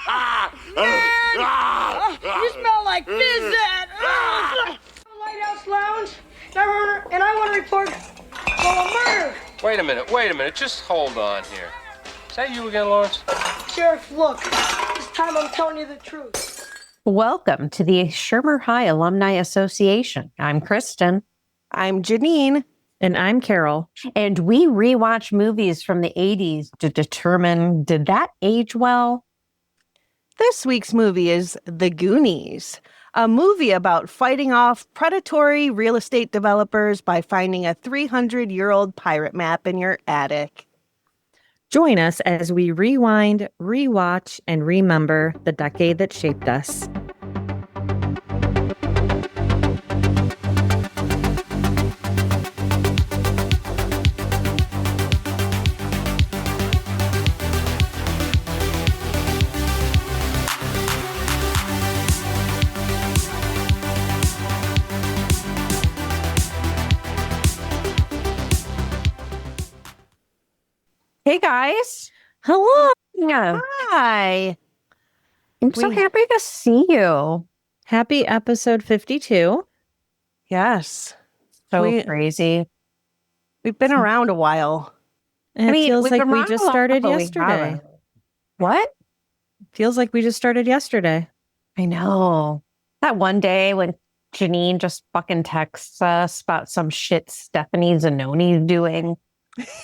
You smell like fizzet. Lighthouse Lounge, and I want to report a murder. Wait a minute. Just hold on here. Is that you again, Lawrence? Sheriff, look. This time I'm telling you the truth. Welcome to the Shermer High Alumni Association. I'm Kristen. I'm Jeannine. And I'm Carol. And we rewatch movies from the 80s to determine, did that age well? This week's movie is The Goonies, a movie about fighting off predatory real estate developers by finding a 300-year-old pirate map in your attic. Join us as we rewind, rewatch, and remember the decade that shaped us. Hey, guys. Hello. Yeah. Hi. I'm so happy to see you. Happy episode 52. Yes. So crazy. We've been around a while. And it feels like we just started yesterday. What? Feels like we just started yesterday. I know. That one day when Jeannine just fucking texts us about some shit Stephanie Zannoni's doing.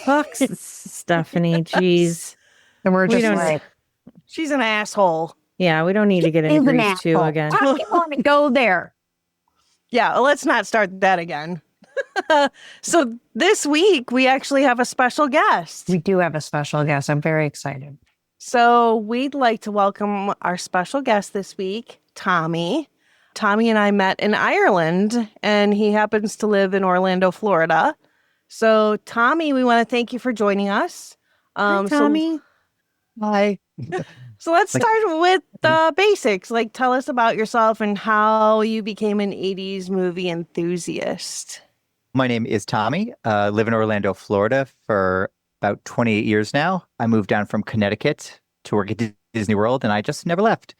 Fuck Stephanie, jeez. And we're just like, she's an asshole. Yeah, we don't need to get into Grease 2 again. I don't want to go there. Yeah, well, let's not start that again. So this week, we actually have a special guest. We do have a special guest. I'm very excited. So we'd like to welcome our special guest this week, Tommy. Tommy and I met in Ireland, and he happens to live in Orlando, Florida. So, Tommy, we want to thank you for joining us. Hi, Tommy. Hi. So let's start with the basics. Like, tell us about yourself and how you became an 80s movie enthusiast. My name is Tommy. Live in Orlando, Florida for about 28 years now. I moved down from Connecticut to work at Disney World, and I just never left.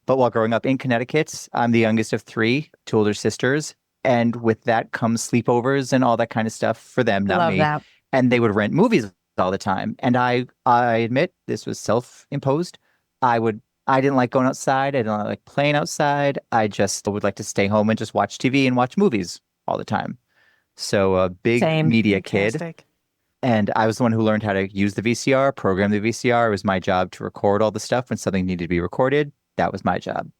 But while growing up in Connecticut, I'm the youngest of three, two older sisters. And with that comes sleepovers and all that kind of stuff for them, not Love me. that. And they would rent movies all the time. And I admit this was self-imposed. I didn't like going outside. I didn't like playing outside. I just would like to stay home and just watch TV and watch movies all the time. So a big media Fantastic. kid. And I was the one who learned how to use the VCR, program the VCR. It was my job to record all the stuff when something needed to be recorded. That was my job.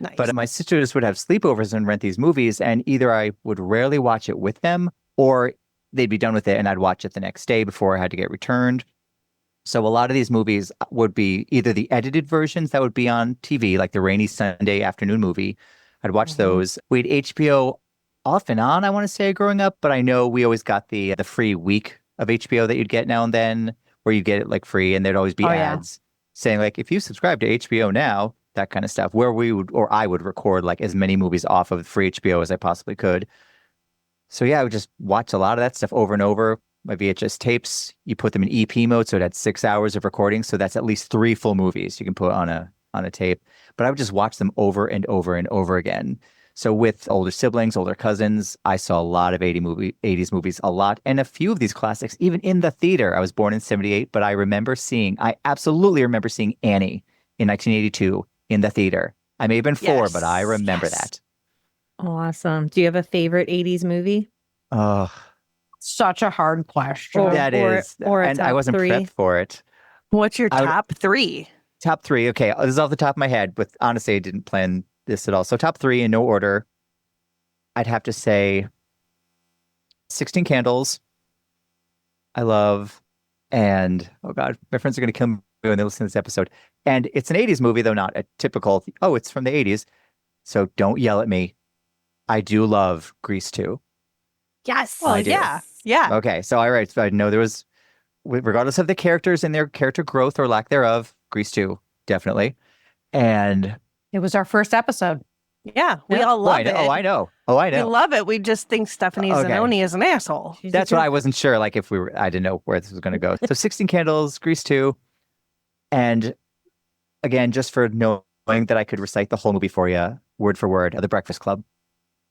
Nice. But my sisters would have sleepovers and rent these movies, and either I would rarely watch it with them, or they'd be done with it and I'd watch it the next day before I had to get returned. So a lot of these movies would be either the edited versions that would be on TV, like the rainy Sunday afternoon movie. I'd watch those. We had HBO off and on, I want to say, growing up, but I know we always got the free week of HBO that you'd get now and then, where you get it like free, and there'd always be ads saying like, if you subscribe to HBO now, that kind of stuff, where I would record like as many movies off of free HBO as I possibly could. So yeah, I would just watch a lot of that stuff over and over. My VHS tapes, you put them in EP mode, so it had 6 hours of recording. So that's at least 3 full movies you can put on a tape. But I would just watch them over and over and over again. So with older siblings, older cousins, I saw a lot of 80s movies, a lot. And a few of these classics, even in the theater. I was born in 1978, but I absolutely remember seeing Annie in 1982 in the theater. I may have been 4, but I remember that. Awesome. Do you have a favorite 80s movie? Oh, Such a hard question. And I wasn't 3. prepped for it. What's your top 3? Top 3. Okay. This is off the top of my head, but honestly, I didn't plan this at all. So top 3 in no order. I'd have to say 16 Candles. I love, and oh God, my friends are going to kill me when they listen to this episode. And it's an 80s movie, though not a typical, it's from the 80s. So don't yell at me. I do love Grease 2. Yes. I do. Yeah. Okay. So I know there was, regardless of the characters and their character growth or lack thereof, Grease 2, definitely. And it was our first episode. Yeah. We all love it. I know. We love it. We just think Stephanie Zannoni is an asshole. That's what I wasn't sure. Like I didn't know where this was going to go. So 16 Candles, Grease 2. And again, just for knowing that I could recite the whole movie for you, word for word, The Breakfast Club.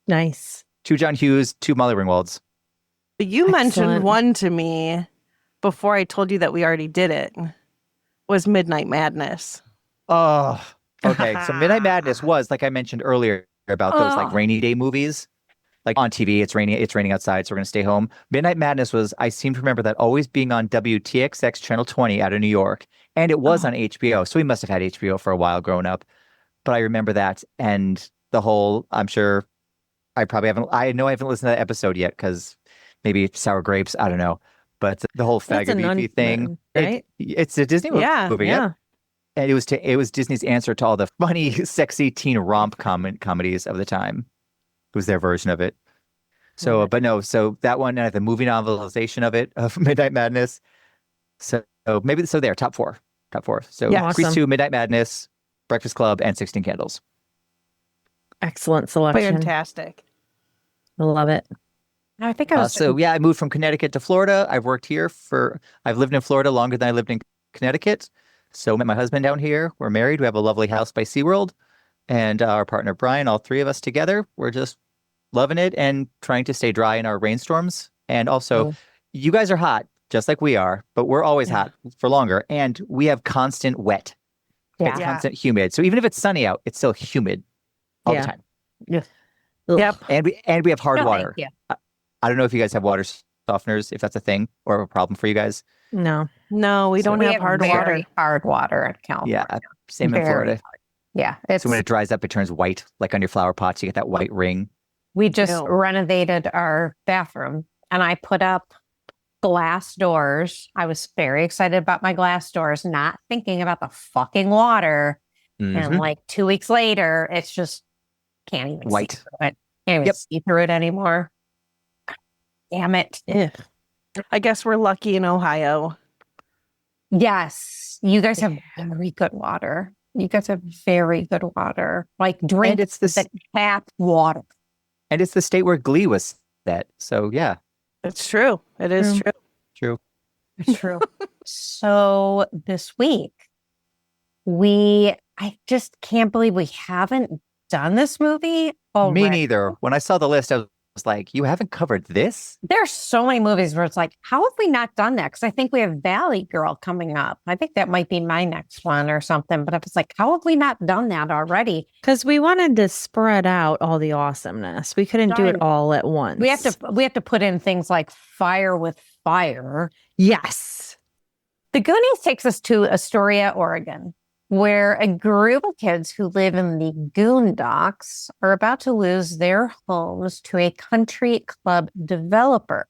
Nice. 2 John Hughes, 2 Molly Ringwalds. But you mentioned Excellent. one to me before I told you that we already did it. Was Midnight Madness. Oh, okay. So Midnight Madness was, like I mentioned earlier, about those like Oh. rainy day movies. Like on TV, it's raining outside, so we're gonna stay home. Midnight Madness was, I seem to remember that always being on WTXX Channel 20 out of New York. And it was on HBO. So we must have had HBO for a while growing up. But I remember that and the whole, I'm sure I haven't listened to that episode yet because maybe sour grapes, I don't know. But the whole That's Faggot an Beefy thing, right? it's a Disney movie. Yeah, yep. Yeah. And it was Disney's answer to all the funny, sexy teen romp comedies of the time. It was their version of it. So, Love it. but no, so that one, the movie novelization of it, of Midnight Madness. So maybe, so there, top four. So Yeah. Grease Awesome. 2, Midnight Madness, Breakfast Club, and 16 Candles. Excellent selection. Fantastic. I love it. I think I was. So yeah, I moved from Connecticut to Florida. I've lived in Florida longer than I lived in Connecticut. So met my husband down here. We're married. We have a lovely house by SeaWorld. And our partner, Brian, all three of us together, we're just loving it and trying to stay dry in our rainstorms. And also, you guys are hot, just like we are, but we're always hot for longer. And we have constant wet. Yeah. It's constant humid. So even if it's sunny out, it's still humid all the time. Ugh. Yep. And we have hard No, water. thank I don't know if you guys have water softeners, if that's a thing or a problem for you guys. No. No, we So don't we have hard water. very hard water in California. Yeah, same in Very Florida. hard. Yeah, it's. So when it dries up, it turns white, like on your flower pots. You get that white ring. We just Ew. renovated our bathroom and I put up glass doors. I was very excited about my glass doors, not thinking about the fucking water. And Mhm. like 2 weeks later, it's just can't even White. see through it. Can't even Yep. see through it anymore. Damn it. Ugh. I guess we're lucky in Ohio. Yes. You guys have very good water. You guys have very good water. Like drink And it's the tap water. and it's the state where Glee was set. So yeah, It's true. It is true. true. It's true. So this week, I just can't believe we haven't done this movie already. Me neither. When I saw the list, I was like, "You haven't covered this?" There's so many movies where it's like, how have we not done that? Because I think we have Valley Girl coming up. I think that might be my next one or something. But I was like, how have we not done that already? Because we wanted to spread out all the awesomeness. We couldn't do it all at once. We have to put in things like Fire with Fire. Yes. The Goonies takes us to Astoria, Oregon, where a group of kids who live in the Goondocks are about to lose their homes to a country club developer.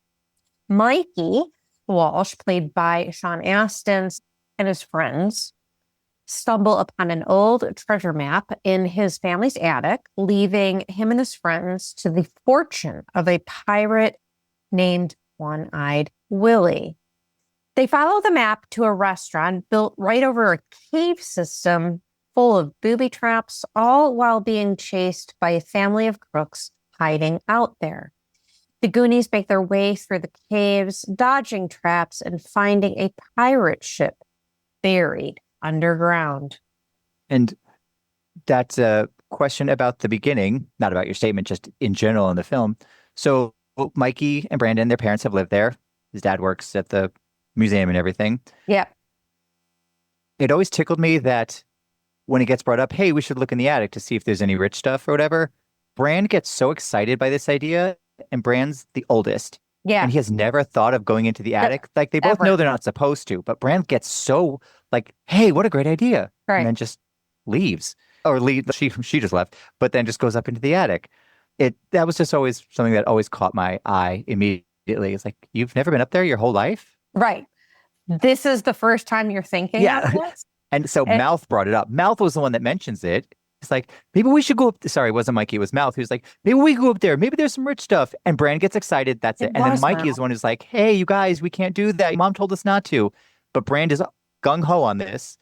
Mikey Walsh, played by Sean Astin, and his friends stumble upon an old treasure map in his family's attic, leaving him and his friends to the fortune of a pirate named One-Eyed Willy. They follow the map to a restaurant built right over a cave system full of booby traps, all while being chased by a family of crooks hiding out there. The Goonies make their way through the caves, dodging traps and finding a pirate ship buried underground. And that's a question about the beginning, not about your statement, just in general in the film. So Mikey and Brandon, their parents have lived there. His dad works at the museum and everything. Yeah. It always tickled me that when it gets brought up, hey, we should look in the attic to see if there's any rich stuff or whatever. Brand gets so excited by this idea, and Brand's the oldest. Yeah. And he has never thought of going into the attic. Like they both Ever. know they're not supposed to, but Brand gets so like, hey, what a great idea. Right. And then just leaves. Or she just left, but then just goes up into the attic. That was just always something that always caught my eye immediately. It's like, you've never been up there your whole life? Right. This is the first time you're thinking Yeah. of this? And so Mouth brought it up. Mouth was the one that mentions it. It's like, maybe we should go up. Sorry, it wasn't Mikey, it was Mouth. He was like, maybe we go up there. Maybe there's some rich stuff. And Brand gets excited. That's it. It And then was Mikey is Mouth. the one who's like, hey, you guys, we can't do that. Mom told us not to. But Brand is gung-ho on this.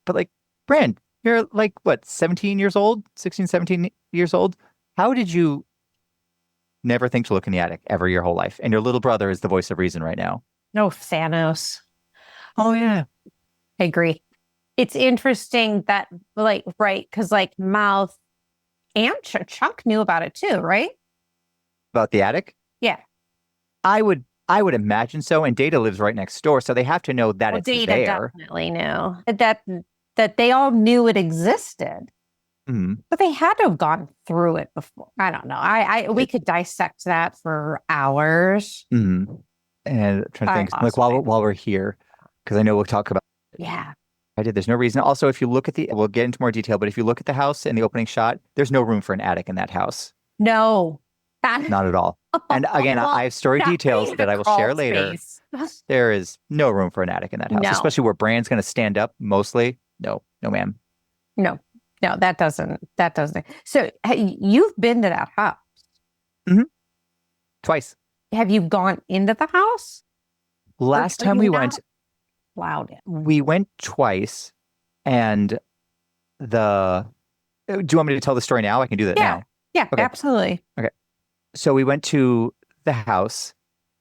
But like, Brand, you're like, what, 17 years old? 16, 17 years old? How did you never think to look in the attic ever your whole life? And your little brother is the voice of reason right now. No, Thanos. Oh, yeah. I agree. it's interesting that, like, right, because like Mouth and Chuck knew about it too, right? About the attic? Yeah. I would imagine so. And Data lives right next door, so they have to know that Well, it's Data there. definitely knew that they all knew it existed. Mhm. But they had to have gone through it before. I don't know. We could dissect that for hours. Mhm. And I'm trying to think, like while we're here, because I know we'll talk about. Yeah. There's no reason. Also, if you look at we'll get into more detail, but if you look at the house in the opening shot, there's no room for an attic in that house. No. Not at all. And again, I have story details that I will share later. There is no room for an attic in that house, especially where Bran's going to stand up mostly. No, ma'am. No, that doesn't. So you've been to that house? Mm-hmm. Twice. Have you gone into the house? Last time we went, we went twice, and do you want me to tell the story now? I can do that now. Yeah, okay. Absolutely. Okay. So we went to the house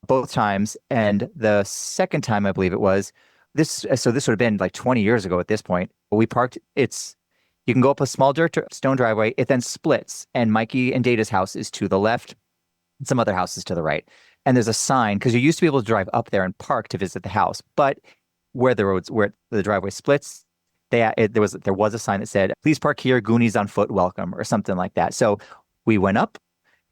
both times, and the second time, I believe it was this. So this would have been like 20 years ago at this point. We parked. You can go up a small stone driveway. It then splits, and Mikey and Data's house is to the left, and some other houses to the right. And there's a sign, because you used to be able to drive up there and park to visit the house, but where the driveway splits, there was a sign that said, "Please park here. Goonies on foot. Welcome," or something like that. So we went up.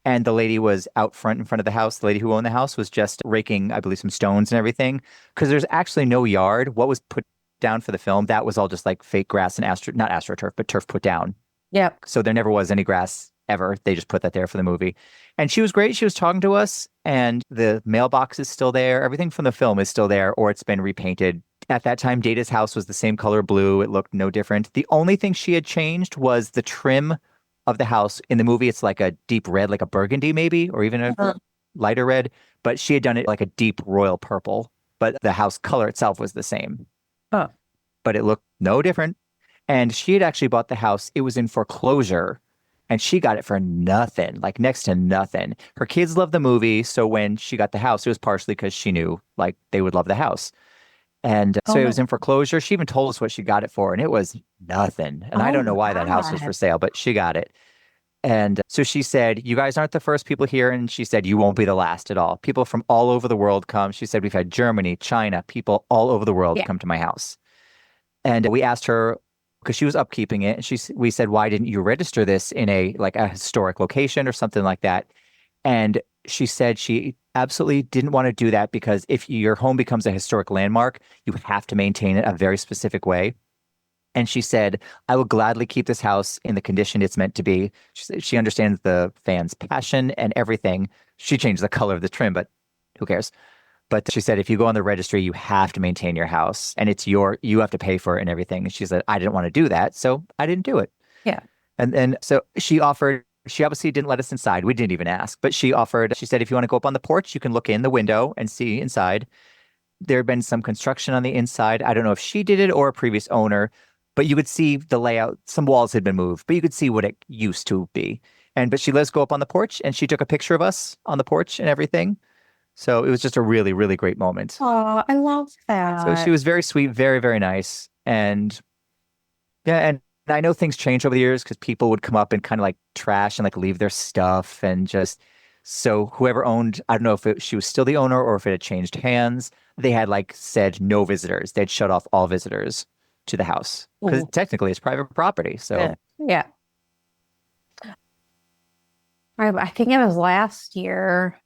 And the lady was out front in front of the house. The lady who owned the house was just raking, I believe, some stones and everything. Because there's actually no yard. What was put down for the film, that was all just like fake grass and not astroturf, but turf put down. Yep. So there never was any grass ever. They just put that there for the movie. And she was great. She was talking to us. And the mailbox is still there. Everything from the film is still there, or it's been repainted. At that time, Data's house was the same color blue. It looked no different. The only thing she had changed was the trim of the house. In the movie, it's like a deep red, like a burgundy maybe, or even a lighter red. But she had done it like a deep royal purple. But the house color itself was the same. But it looked no different. And she had actually bought the house. It was in foreclosure. And she got it for nothing, like next to nothing. Her kids loved the movie. So when she got the house, it was partially because she knew like they would love the house. And so it was in foreclosure. She even told us what she got it for, and it was nothing. And I don't know why that house was for sale, but she got it. And so she said, "You guys aren't the first people here." And she said, "You won't be the last at all. People from all over the world come." She said, "We've had Germany, China, people all over the world come to my house." And we asked her, because she was upkeeping it, and we said, "Why didn't you register this in a historic location or something like that?" And she said she absolutely didn't want to do that, because if your home becomes a historic landmark, you have to maintain it a very specific way. And she said, "I will gladly keep this house in the condition it's meant to be." She understands the fans' passion and everything. She changed the color of the trim, but who cares? But she said, if you go on the registry, you have to maintain your house, and you have to pay for it and everything. And she said, "I didn't want to do that, so I didn't do it." Yeah. And so she obviously didn't let us inside. We didn't even ask, but she said, "If you want to go up on the porch, you can look in the window and see inside." There had been some construction on the inside. I don't know if she did it or a previous owner, but you could see the layout. Some walls had been moved, but you could see what it used to be. But she let us go up on the porch, and she took a picture of us on the porch and everything. So it was just a really, really great moment. Oh, I love that. So she was very sweet, very, very nice. And yeah, and I know things changed over the years, because people would come up and kind of like trash and like leave their stuff, and just, so whoever owned, I don't know if she was still the owner or if it had changed hands, they had said no visitors. They'd shut off all visitors to the house, because technically it's private property. So yeah. I think it was last year.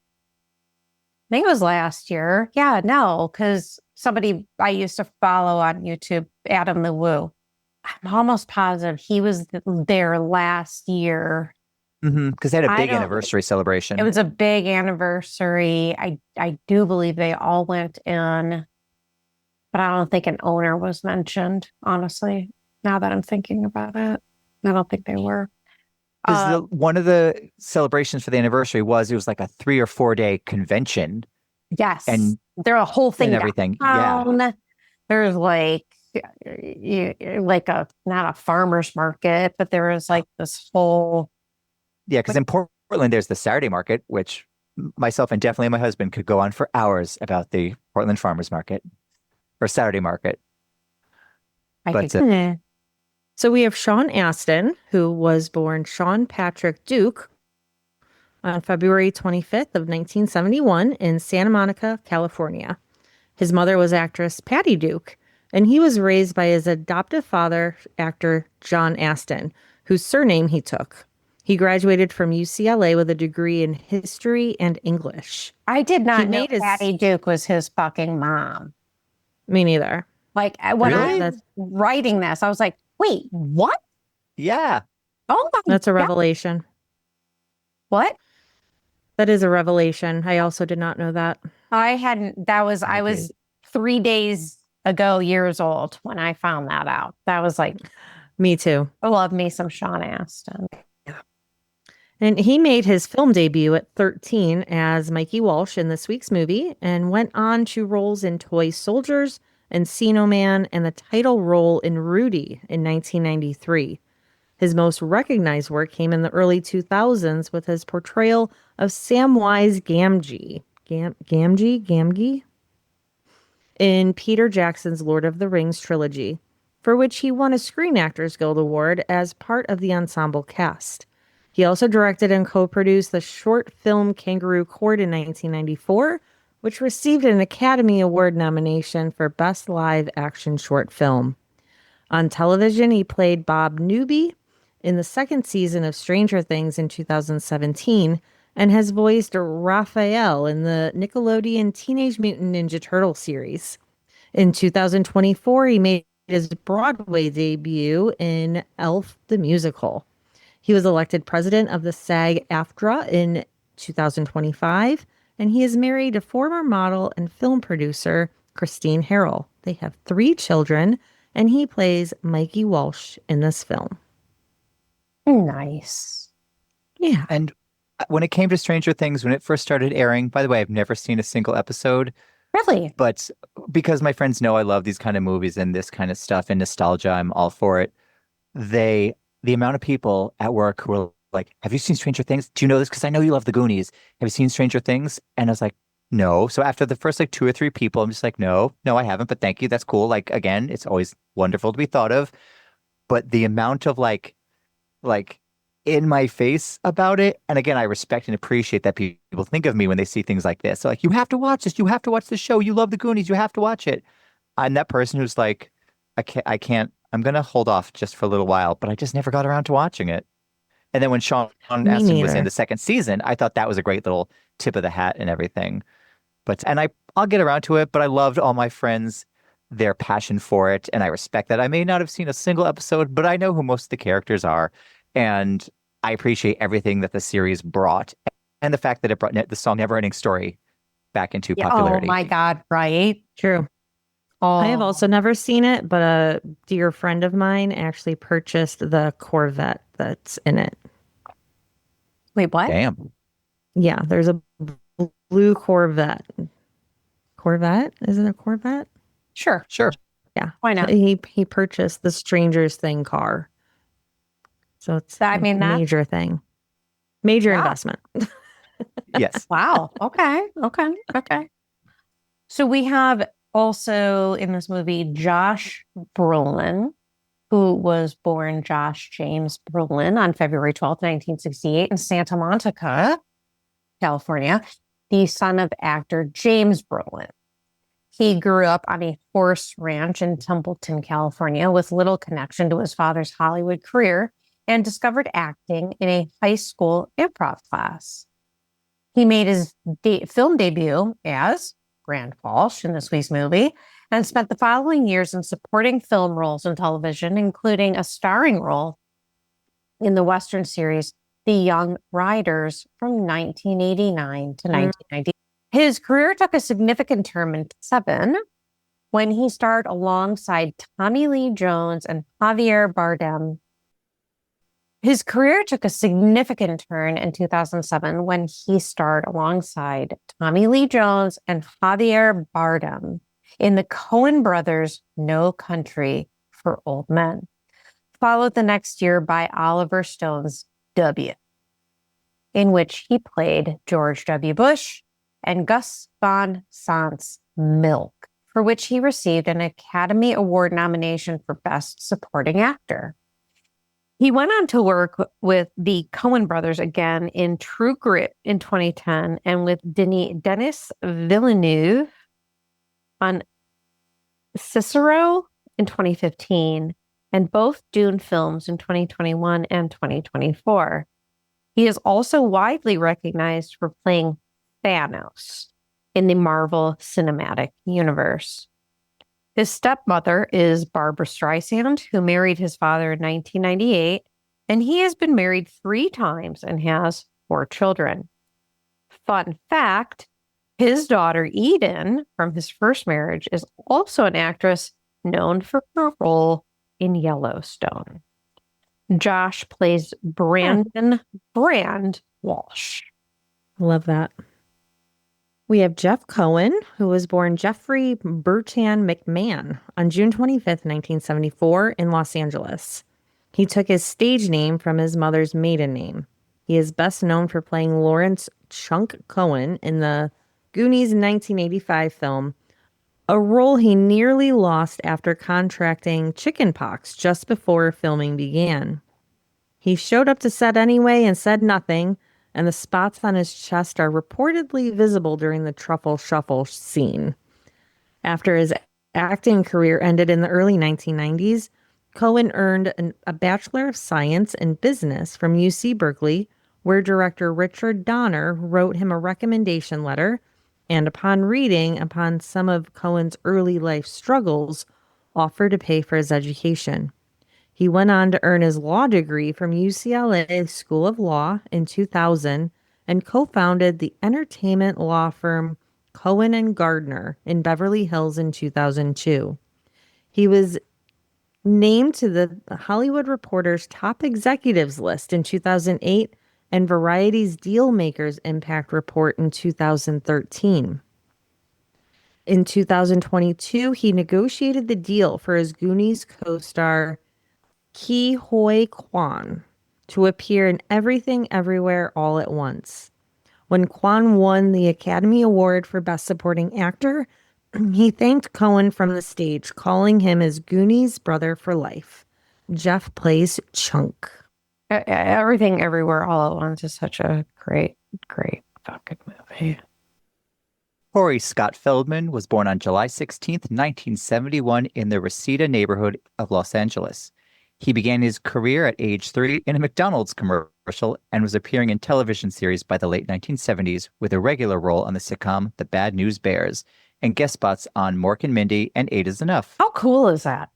Yeah, no, because somebody I used to follow on YouTube, Adam the Woo, I'm almost positive he was there last year. Because they had a big anniversary celebration. It was a big anniversary. I do believe they all went in, but I don't think an owner was mentioned, honestly, now that I'm thinking about it. I don't think they were. Because one of the celebrations for the anniversary was like a 3 or 4 day convention. Yes. And there a whole thing. And everything. Downtown. Yeah. There's not a farmer's market, but there was this whole. Yeah, because in Portland, there's the Saturday market, which myself and definitely my husband could go on for hours about the Portland farmer's market or Saturday market. I But could, So we have Sean Astin, who was born Sean Patrick Duke on February 25th of 1971 in Santa Monica, California. His mother was actress Patty Duke, and he was raised by his adoptive father, actor John Astin, whose surname he took. He graduated from UCLA with a degree in history and English. I did not know made his- Patty Duke was his fucking mom. Me neither. Like when Really? I was writing this, I was like, wait, what? yeah, Oh my That's a God. revelation. What? That is a revelation. I also did not know that. I hadn't, I was 3 days ago, years old when I found that out. That was like, Me too. I love me some Sean Astin. And he made his film debut at 13 as Mikey Walsh in this week's movie and went on to roles in Toy Soldiers, Encino Man, and the title role in Rudy in 1993. His most recognized work came in the early 2000s with his portrayal of Samwise Gamgee in Peter Jackson's Lord of the Rings trilogy, for which he won a Screen Actors Guild Award as part of the ensemble cast. He also directed and co-produced the short film Kangaroo Court in 1994, which received an Academy Award nomination for Best Live Action Short Film. On television, he played Bob Newby in the second season of Stranger Things in 2017 and has voiced Raphael in the Nickelodeon Teenage Mutant Ninja Turtle series. In 2024, he made his Broadway debut in Elf the Musical. He was elected president of the SAG-AFTRA in 2025, and he is married to former model and film producer Christine Harrell. They have 3 children, and he plays Mikey Walsh in this film. Nice. Yeah. and when it came to Stranger Things, when it first started airing, by the way, I've never seen a single episode, Really? but because my friends know I love these kind of movies and this kind of stuff and nostalgia, I'm all for it. The amount of people at work who are like, have you seen Stranger Things? Do you know this? Because I know you love the Goonies. Have you seen Stranger Things? And I was like, no. So after the first like 2 or 3 people, I'm just like, no, I haven't, but thank you. That's cool. Like, again, it's always wonderful to be thought of. But the amount of like in my face about it. And again, I respect and appreciate that people think of me when they see things like this. So like, you have to watch this. You have to watch the show. You love the Goonies. You have to watch it. I'm that person who's like, I can't, I'm going to hold off just for a little while, but I just never got around to watching it. And then when Sean Astin was in neither. the second season, I thought that was a great little tip of the hat and everything. And I'll get around to it, but I loved all my friends, their passion for it. And I respect that. I may not have seen a single episode, but I know who most of the characters are. And I appreciate everything that the series brought and the fact that it brought the song Never Ending Story back into popularity. Oh my God, right? True. Oh, I have also never seen it, but a dear friend of mine actually purchased the Corvette that's in it. Wait, what? Damn. Yeah, there's a blue Corvette. Corvette? Is it a Corvette? Sure. Yeah. Why not? He purchased the Strangers Thing car. So it's I mean, a that- major thing. Major Wow. investment. Yes. Wow. Okay. So we have also in this movie Josh Brolin, who was born Josh James Brolin on February 12th, 1968 in Santa Monica, California, the son of actor James Brolin. He grew up on a horse ranch in Templeton, California, with little connection to his father's Hollywood career, and discovered acting in a high school improv class. He made his film debut as Grand Walsh in this week's movie and spent the following years in supporting film roles in television, including a starring role in the Western series The Young Riders from 1989 to 1990. His career took a significant turn in 2007 when he starred alongside Tommy Lee Jones and Javier Bardem. His career took a significant turn in 2007 when he starred alongside Tommy Lee Jones and Javier Bardem in the Coen brothers' No Country for Old Men, followed the next year by Oliver Stone's W, in which he played George W. Bush and Gus Van Sant's Milk for which he received an Academy Award nomination for Best Supporting Actor. He went on to work with the Coen brothers again in True Grit in 2010 and with Denis Villeneuve on Cicero in 2015 and both Dune films in 2021 and 2024. He is also widely recognized for playing Thanos in the Marvel Cinematic Universe. His stepmother is Barbara Streisand, who married his father in 1998, and he has been married 3 times and has 4 children. Fun fact, his daughter Eden from his first marriage is also an actress known for her role in Yellowstone. Josh plays Brandon Brand Walsh. Love that. We have Jeff Cohen, who was born Jeffrey Bertan McMahon on June 25th, 1974 in Los Angeles. He took his stage name from his mother's maiden name. He is best known for playing Lawrence Chunk Cohen in the Goonies 1985 film, a role he nearly lost after contracting chickenpox just before filming began. He showed up to set anyway and said nothing, and the spots on his chest are reportedly visible during the truffle shuffle scene. After his acting career ended in the early 1990s, Cohen earned a Bachelor of Science in Business from UC Berkeley, where director Richard Donner wrote him a recommendation letter, and upon reading upon some of Cohen's early life struggles, offered to pay for his education. He went on to earn his law degree from UCLA School of Law in 2000 and co-founded the entertainment law firm Cohen and Gardner in Beverly Hills in 2002. He was named to the Hollywood Reporter's top executives list in 2008 and Variety's Dealmakers Impact Report in 2013. In 2022, he negotiated the deal for his Goonies co-star Ke Huy Quan to appear in Everything Everywhere All at Once. When Quan won the Academy Award for Best Supporting Actor, he thanked Cohen from the stage, calling him his Goonies brother for life. Jeff plays Chunk. Everything Everywhere All at Once is such a great fucking movie. Corey Scott Feldman was born on July 16th, 1971 in the Reseda neighborhood of Los Angeles. He began his career at age 3 in a McDonald's commercial and was appearing in television series by the late 1970s with a regular role on the sitcom The Bad News Bears and guest spots on Mork and Mindy and 8 is Enough. How cool is that?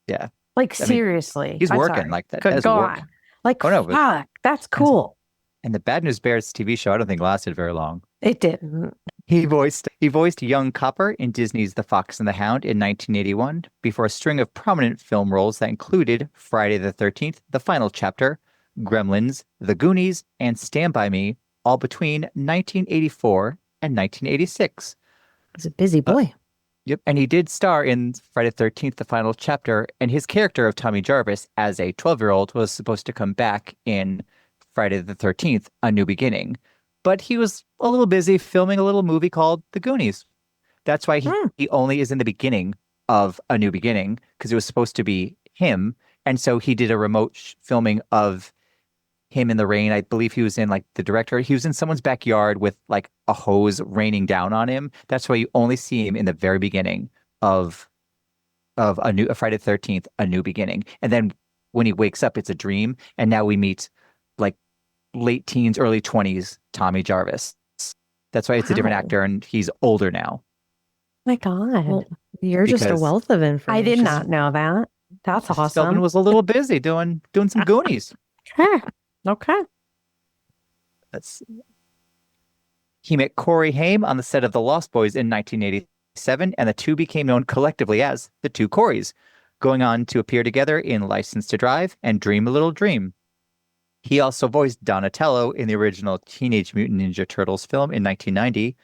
Yeah. Like, seriously. He's I'm working sorry. like that. Good That's God. work. Like, Oh, no, but- fuck, that's cool. And the Bad News Bears TV show, I don't think lasted very long. It didn't. He voiced young Copper in Disney's The Fox and the Hound in 1981 before a string of prominent film roles that included Friday the 13th, The Final Chapter, Gremlins, The Goonies, and Stand By Me, all between 1984 and 1986. He's a busy boy. Yep, and he did star in Friday the 13th, The Final Chapter, and his character of Tommy Jarvis as a 12-year-old was supposed to come back in Friday the 13th, A New Beginning. But he was a little busy filming a little movie called The Goonies. That's why he only is in the beginning of A New Beginning, because it was supposed to be him. And so he did a remote filming of him in the rain. I believe he was in like the director. He was in someone's backyard with like a hose raining down on him. That's why you only see him in the very beginning of a Friday the 13th, A New Beginning. And then when he wakes up, it's a dream. And now we meet like late teens, early 20s Tommy Jarvis. That's why it's a different actor, and he's older now. My God. Well, you're just a Because wealth of information. I did not know that. That's Feldman awesome. was a little busy doing some Goonies. Huh. Okay. He met Corey Haim on the set of The Lost Boys in 1987, and the two became known collectively as the Two Coreys, going on to appear together in License to Drive and Dream a Little Dream. He also voiced Donatello in the original Teenage Mutant Ninja Turtles film in 1990.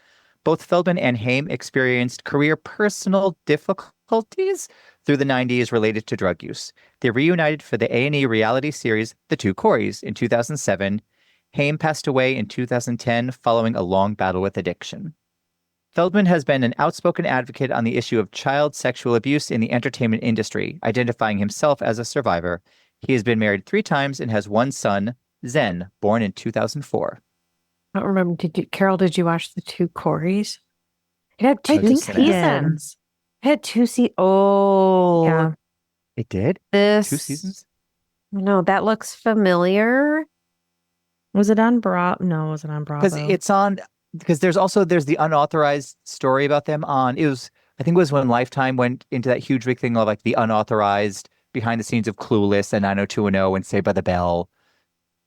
Both Feldman and Haim experienced career personal difficulties through the 90s related to drug use. They reunited for the A&E reality series The Two Coreys in 2007. Haim passed away in 2010 following a long battle with addiction. Feldman has been an outspoken advocate on the issue of child sexual abuse in the entertainment industry, identifying himself as a survivor. He has been married 3 times and has one son, Zen, born in 2004. I don't remember. Carol, did you watch the 2 Corys? It had I 2 think I did. seasons. It had 2 seasons. Oh, Yeah. It did? this 2 seasons? No, that looks familiar. Was it on Bravo? No, it wasn't on Bravo. Because it's on, because there's the unauthorized story about them on, I think it was when Lifetime went into that huge big thing of like the unauthorized behind the scenes of Clueless and 90210 and Saved by the Bell.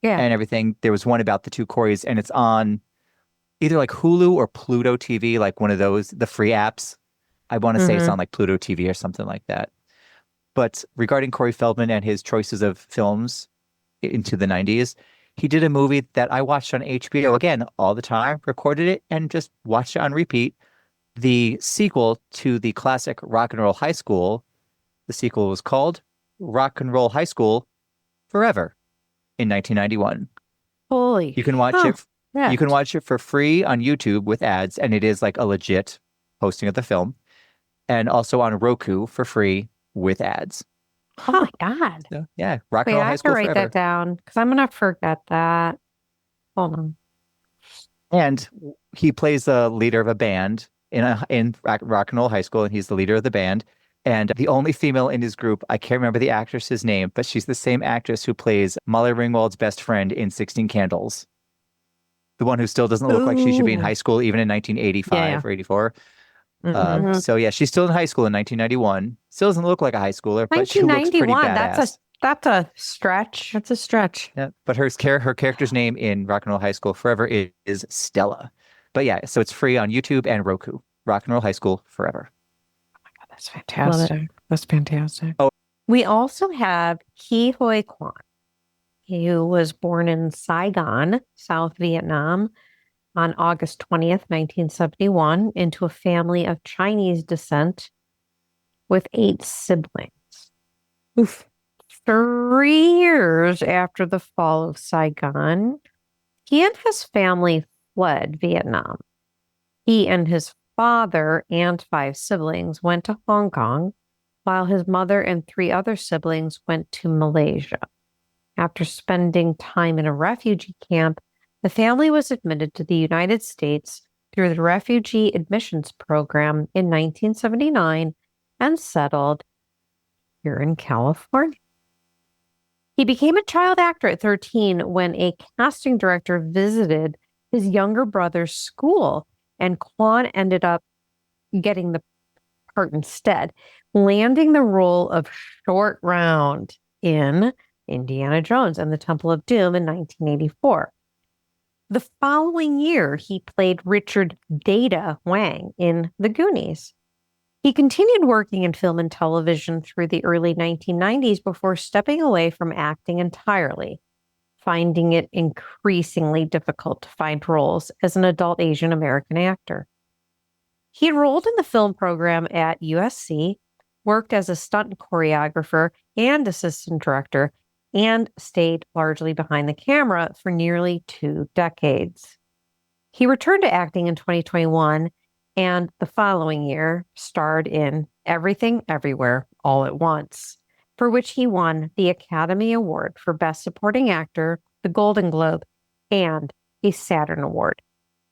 Yeah. And everything. There was one about the 2 Corys, and it's on either like Hulu or Pluto TV, like one of those, the free apps. I want to say it's on like Pluto TV or something like that. But regarding Corey Feldman and his choices of films into the 90s, he did a movie that I watched on HBO again all the time, recorded it, and just watched it on repeat. The sequel to the classic Rock and Roll High School. The sequel was called Rock and Roll High School Forever in 1991. Holy. You can watch Huh. it. Yeah. You can watch it for free on YouTube with ads, and it is like a legit posting of the film, and also on Roku for free with ads. Oh my God. So, yeah, Rock and Wait, Roll I High have to School write Forever. that down because I'm going to forget that. Hold on. And he plays the leader of a band in Rock and Roll High School, and he's the leader of the band. And the only female in his group, I can't remember the actress's name, but she's the same actress who plays Molly Ringwald's best friend in 16 Candles. The one who still doesn't look like she should be in Ooh. high school, even in 1985 Yeah. or 84. Mhm. So yeah, she's still in high school in 1991. Still doesn't look like a high schooler, but she looks pretty 1991. badass. That's a stretch. That's a stretch. Yeah, but her character's name in Rock and Roll High School Forever is Stella. But yeah, so it's free on YouTube and Roku. Rock and Roll High School Forever. That's fantastic. That's fantastic. Oh. We also have Ki Hoi Kwan, who was born in Saigon, South Vietnam, on August 20th, 1971, into a family of Chinese descent with 8 siblings. Oof. 3 years after the fall of Saigon, he and his family fled Vietnam. He and his father and 5 siblings went to Hong Kong, while his mother and 3 other siblings went to Malaysia. After spending time in a refugee camp, the family was admitted to the United States through the Refugee Admissions Program in 1979 and settled here in California. He became a child actor at 13 when a casting director visited his younger brother's school, and Kwan ended up getting the part instead, landing the role of Short Round in Indiana Jones and the Temple of Doom in 1984. The following year, he played Richard Data Wang in The Goonies. He continued working in film and television through the early 1990s before stepping away from acting entirely, finding it increasingly difficult to find roles as an adult Asian American actor. He enrolled in the film program at USC, worked as a stunt choreographer and assistant director, and stayed largely behind the camera for nearly 2 decades. He returned to acting in 2021 and the following year starred in Everything Everywhere All at Once, for which he won the Academy Award for Best Supporting Actor, the Golden Globe, and a Saturn Award.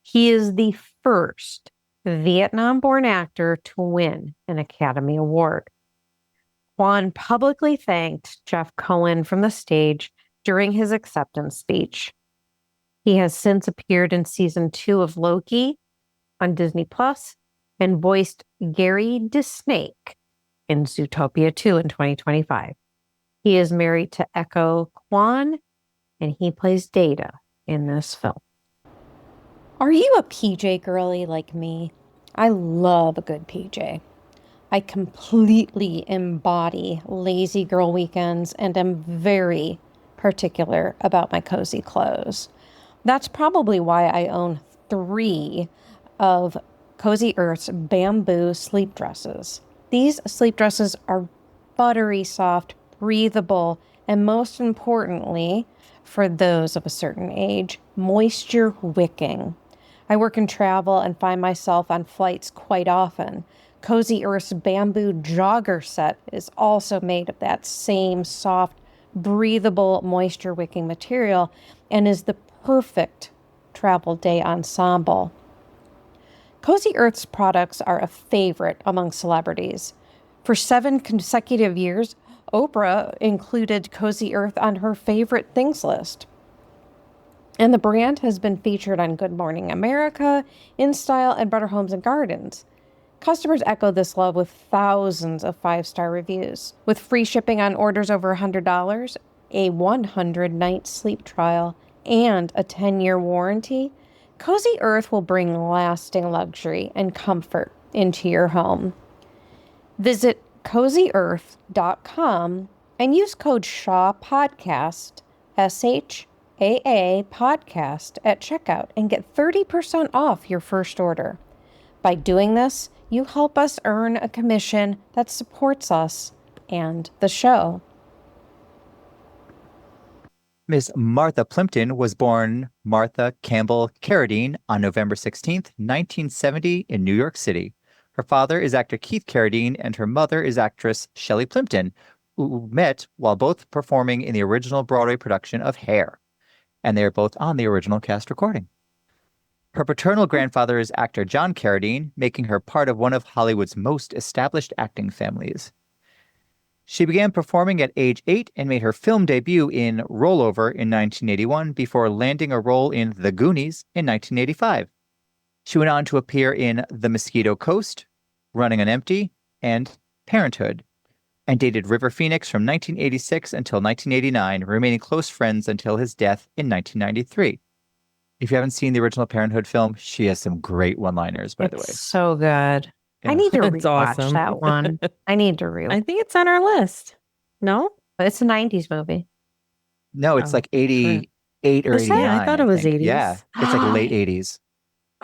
He is the first Vietnam-born actor to win an Academy Award. Kwan publicly thanked Jeff Cohen from the stage during his acceptance speech. He has since appeared in season 2 of Loki on Disney Plus and voiced Gary DeSnake in Zootopia 2 in 2025. He is married to Echo Kwan, and he plays Data in this film. Are you a PJ girly like me? I love a good PJ. I completely embody lazy girl weekends and am very particular about my cozy clothes. That's probably why I own 3 of Cozy Earth's bamboo sleep dresses. These sleep dresses are buttery soft, breathable, and most importantly, for those of a certain age, moisture wicking. I work in travel and find myself on flights quite often. Cozy Earth's bamboo jogger set is also made of that same soft, breathable, moisture-wicking material and is the perfect travel day ensemble. Cozy Earth's products are a favorite among celebrities. For 7 consecutive years, Oprah included Cozy Earth on her favorite things list. And the brand has been featured on Good Morning America, InStyle, and Better Homes and Gardens. Customers echo this love with thousands of 5-star reviews. With free shipping on orders over $100, a 100-night sleep trial, and a 10-year warranty, Cozy Earth will bring lasting luxury and comfort into your home. Visit cozyearth.com and use code SHAW Podcast, SHAA Podcast at checkout and get 30% off your first order. By doing this, you help us earn a commission that supports us and the show. Miss Martha Plimpton was born Martha Campbell Carradine on November 16th, 1970 in New York City. Her father is actor Keith Carradine and her mother is actress Shelley Plimpton, who met while both performing in the original Broadway production of Hair. And they are both on the original cast recording. Her paternal grandfather is actor John Carradine, making her part of one of Hollywood's most established acting families. She began performing at age 8 and made her film debut in Rollover in 1981 before landing a role in The Goonies in 1985. She went on to appear in The Mosquito Coast, Running on Empty, and Parenthood, and dated River Phoenix from 1986 until 1989, remaining close friends until his death in 1993. If you haven't seen the original Parenthood film, she has some great one-liners, by the way. It's so good. Yeah. I need to It's rewatch awesome. that one. I need to I think it's on our list. No? It's a 90s movie. No, it's Oh, like 88 or Is that? 89. I thought it was think. 80s. Yeah, it's like late 80s.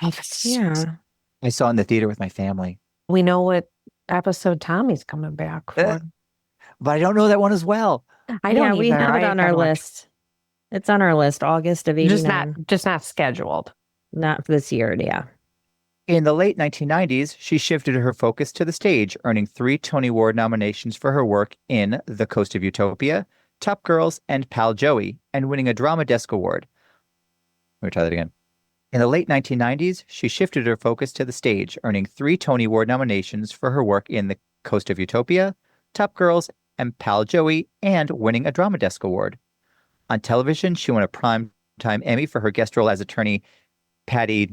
Oh, that's Yeah. I saw it in the theater with my family. We know what episode Tommy's coming back for. But I don't know that one as well. I don't we either. have it I on our gotta watch list. It's on our list, August of 89. Just not scheduled. Not for this year, yeah. In the late 1990s, she shifted her focus to the stage, earning 3 Tony Award nominations for her work in The Coast of Utopia, Top Girls, and Pal Joey, and winning a Drama Desk Award. Let me try that again. In the late 1990s, she shifted her focus to the stage, earning 3 Tony Award nominations for her work in The Coast of Utopia, Top Girls, and Pal Joey, and winning a Drama Desk Award. On television, she won a Primetime Emmy for her guest role as attorney Patty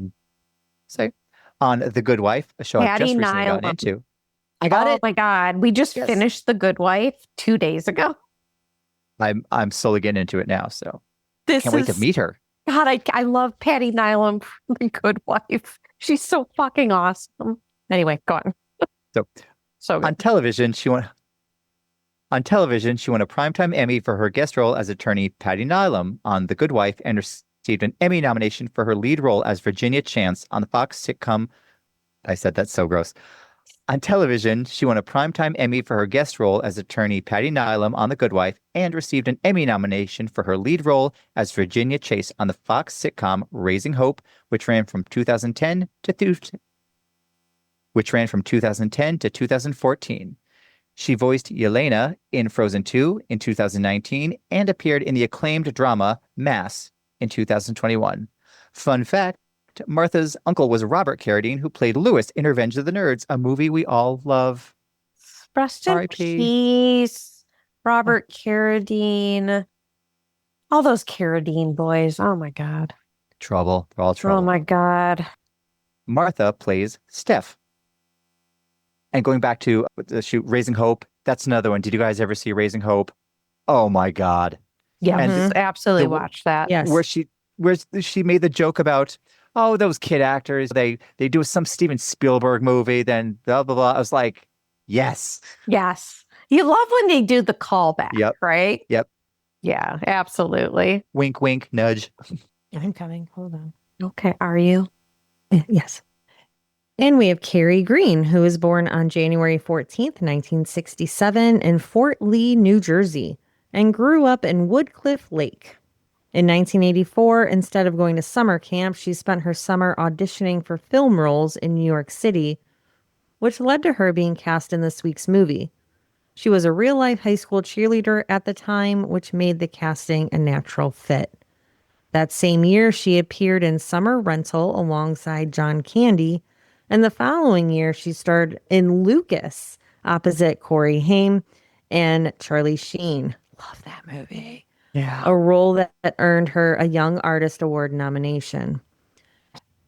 on The Good Wife, a show I've just recently gotten into. I got it. Oh my God. We just Yes. finished The Good Wife 2 days ago. I'm slowly getting into it now, so This can't wait to is- meet her. God, I love Patty Nylam from The Good Wife. She's so fucking awesome. Anyway, go on. So good. on television, she won a Primetime Emmy for her guest role as attorney Patty Nylam on The Good Wife and received an Emmy nomination for her lead role as Virginia Chance on the Fox sitcom. I said that's so gross. On television, she won a Primetime Emmy for her guest role as attorney Patty Nylam on The Good Wife and received an Emmy nomination for her lead role as Virginia Chase on the Fox sitcom Raising Hope, which ran from 2010 to 2014. She voiced Yelena in Frozen 2 in 2019 and appeared in the acclaimed drama Mass in 2021. Fun fact, Martha's uncle was Robert Carradine, who played Lewis in Revenge of the Nerds, a movie we all love. Rest in R.I.P.. peace. Robert Carradine. All those Carradine boys. Oh my God. Trouble. They're all trouble. Oh my God. Martha plays Steph. And going back to the shoot Raising Hope, that's another one. Did you guys ever see Raising Hope? Oh my God. Yeah, And absolutely the- watch that. Yes. Where she made the joke about, oh, those kid actors, they do some Steven Spielberg movie, then blah, blah, blah. I was like, yes. Yes. You love when they do the callback, Yep. right? Yep. Yeah, absolutely. Wink, wink, nudge. I'm coming. Hold on. Okay, are you? Yes. And we have Carrie Green, who was born on January 14th, 1967 in Fort Lee, New Jersey, and grew up in Woodcliff Lake. In 1984, instead of going to summer camp, she spent her summer auditioning for film roles in New York City, which led to her being cast in this week's movie. She was a real-life high school cheerleader at the time, which made the casting a natural fit. That same year, she appeared in Summer Rental alongside John Candy, and the following year, she starred in Lucas opposite Corey Haim and Charlie Sheen. Love that movie. Yeah. A role that earned her a Young Artist Award nomination.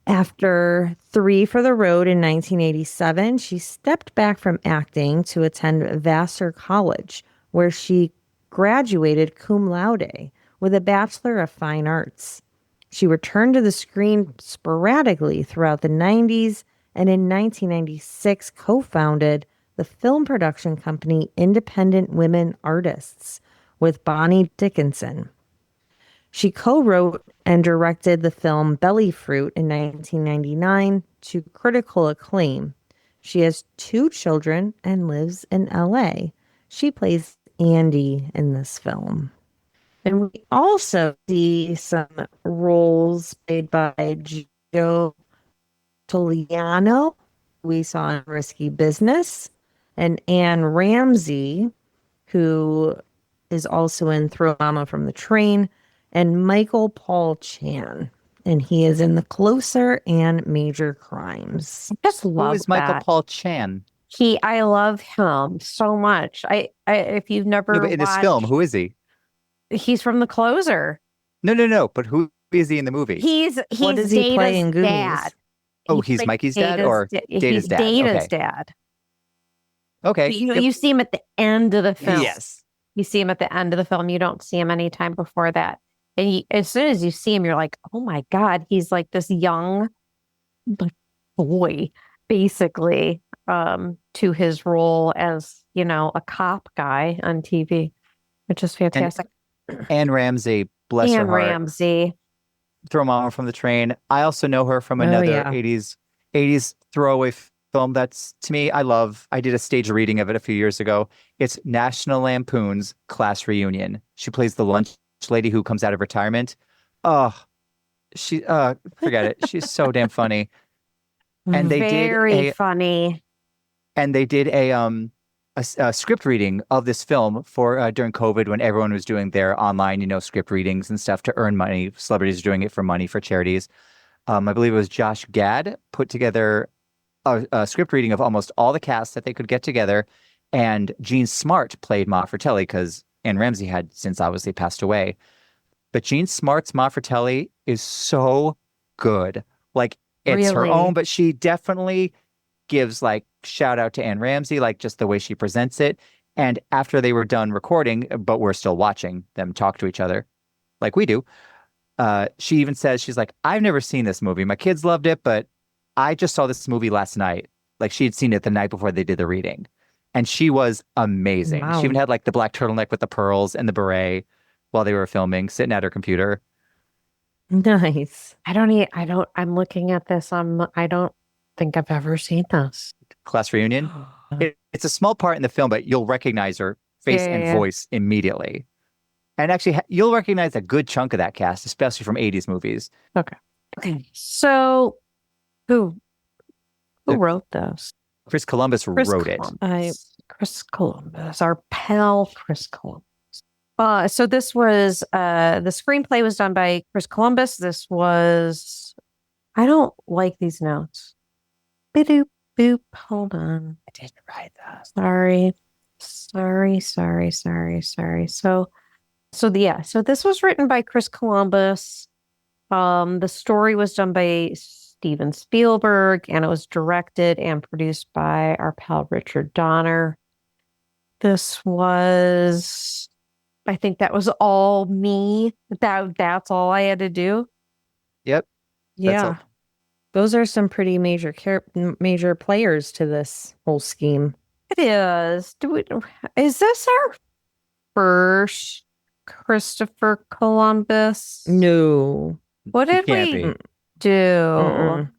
After Three for the Road in 1987, she stepped back from acting to attend Vassar College, where she graduated cum laude with a Bachelor of Fine Arts. She returned to the screen sporadically throughout the 90s, and in 1996 co-founded the film production company Independent Women Artists with Bonnie Dickinson. She co-wrote and directed the film Belly Fruit in 1999 to critical acclaim. She has 2 children and lives in LA. She plays Andy in this film. And we also see some roles played by Joe Toliano, we saw in Risky Business, and Anne Ramsey, who is also in Throw Mama from the Train, and Michael Paul Chan, and he is in The Closer and Major Crimes. I just Who love is Michael that. Paul Chan? I love him so much. I if you've never No, but in this watched, film, who is he? he's from The Closer. No. But who is he in the movie? He's What does he play Data's in Goonies? dad. Oh, He he's plays Mikey's dad or Data's he's dad? Data's Okay. dad. Okay. You see him at the end of the film. Yes. You see him at the end of the film. You don't see him anytime before that. And as soon as you see him, you're like, oh my God, he's like this young like, boy, basically, to his role as, a cop guy on TV, which is fantastic. Anne Ramsey, bless her Anne heart. Ramsey. Throw Mama from the Train. I also know her from another yeah. 80s throwaway film that's, to me, I love. I did a stage reading of it a few years ago. It's National Lampoon's Class Reunion. She plays the lunch lady who comes out of retirement. Oh, forget it. She's so damn funny. And they Very funny. And they did a script reading of this film for during COVID when everyone was doing their online, script readings and stuff to earn money. Celebrities are doing it for money for charities. I believe it was Josh Gad put together a script reading of almost all the cast that they could get together. And Jean Smart played Ma Fratelli because Anne Ramsey had since obviously passed away. But Jean Smart's Ma Fratelli is so good. Like, it's her Really? own, but she definitely gives like shout out to Anne Ramsey, like just the way she presents it. And after they were done recording, but we're still watching them talk to each other like we do. She even says, she's like, I've never seen this movie. My kids loved it, but I just saw this movie last night. Like she had seen it the night before they did the reading. And she was amazing. Wow. She even had like the black turtleneck with the pearls and the beret while they were filming, sitting at her computer. Nice. I'm looking at this. I don't think I've ever seen this. Class Reunion. It's a small part in the film, but you'll recognize her face Yeah, and yeah. voice immediately. And actually, you'll recognize a good chunk of that cast, especially from 80s movies. Okay. So who The- wrote this? Chris Columbus Chris wrote it. Columbus. Chris Columbus, our pal Chris Columbus. So this was the screenplay was done by Chris Columbus. This was I don't like these notes. Boop boop. Hold on. I didn't write that. Sorry. So this was written by Chris Columbus. The story was done by Steven Spielberg, and it was directed and produced by our pal Richard Donner. This was, I think that was all me. That's all I had to do. Yep. Yeah. all. Those are some pretty major players to this whole scheme. It is. Is this our first Christopher Columbus? No. What did can't we be. do? Mm-mm.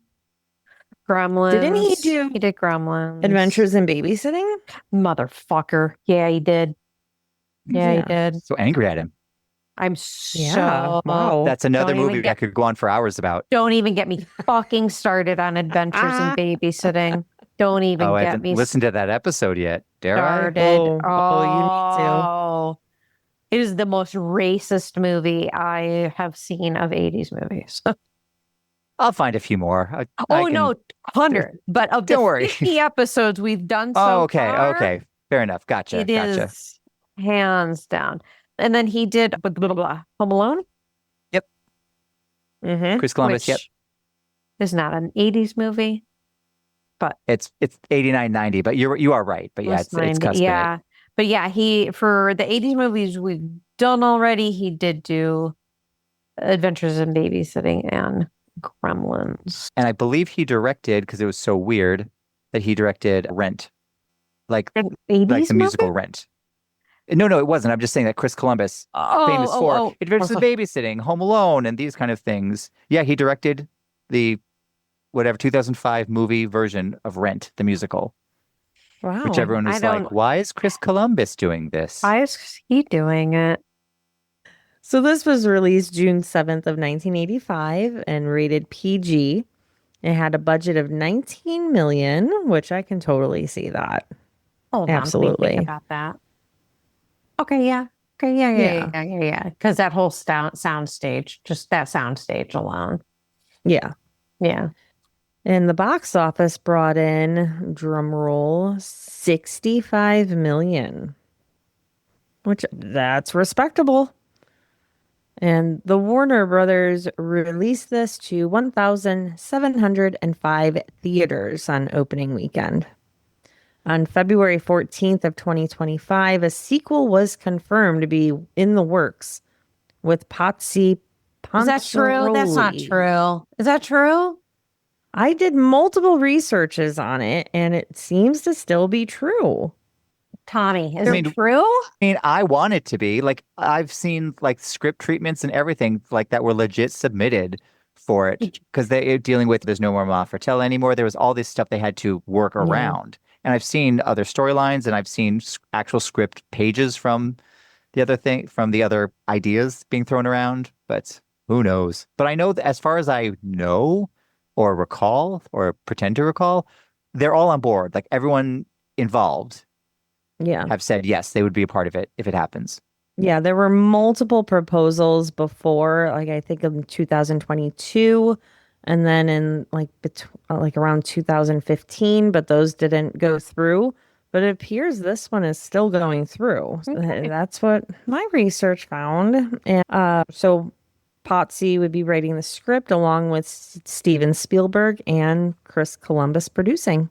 Gremlins. Didn't he do He did Gremlins. Adventures in Babysitting? Motherfucker. Yeah, he did. Yeah, he did. So angry at him. I'm Yeah, so wow. That's another Don't even movie get- I could go on for hours about. Don't even get me fucking started on adventures in babysitting. Don't even I get haven't me listened to that episode yet. Dare I? started. Oh, you need to. Oh, it is the most racist movie I have seen of 80s movies. I'll find a few more. I Oh can- no, 100. But of Don't the worry. 50 episodes we've done Oh, so okay. far, Okay. Fair enough. Gotcha. it is hands down. And then he did blah, blah, blah, Home Alone, Mm-hmm. Chris Columbus. which Yep. is not an 80s movie. It's 89, 90, but you are right. But yeah, It's it's 90. cusping it. Yeah. But yeah, he, for the 80s movies we've done already, he did do Adventures in Babysitting and Gremlins. And I believe he directed, because it was so weird, that he directed Rent, like An 80s the musical movie? Rent. No, it wasn't. I'm just saying that Chris Columbus, famous for Adventures in Babysitting, Home Alone, and these kind of things. Yeah, he directed the 2005 movie version of Rent, the musical, Wow. which everyone was like, why is Chris Columbus doing this? Why is he doing it? So this was released June 7th of 1985 and rated PG. It had a budget of 19 million, which I can totally see that. Hold on, let me Absolutely. think about that. Okay, yeah. Okay, yeah. Because that whole sound stage, just that sound stage alone. Yeah. Yeah. And the box office brought in, drum roll, 65 million, which that's respectable. And the Warner Brothers released this to 1,705 theaters on opening weekend. On February 14th of 2025, a sequel was confirmed to be in the works with Patsy Is that true? That's not Poncheroli. true. Is that true? I did multiple researches on it, and it seems to still be true. Tommy, is I it mean, true? I want it to be. Like, I've seen like script treatments and everything like that were legit submitted for it, because they're dealing with there's no more Ma Fratelli anymore. There was all this stuff they had to work around. And I've seen other storylines, and I've seen actual script pages from the other ideas being thrown around, but who knows? But I know that as far as I know or recall or pretend to recall, they're all on board. Like, everyone involved Yeah. have said yes, they would be a part of it if it happens. Yeah, there were multiple proposals before, like I think in 2022, and then in like around 2015, but those didn't go through. But it appears this one is still going through. Okay. That's what my research found. And so Potsy would be writing the script along with Steven Spielberg and Chris Columbus producing.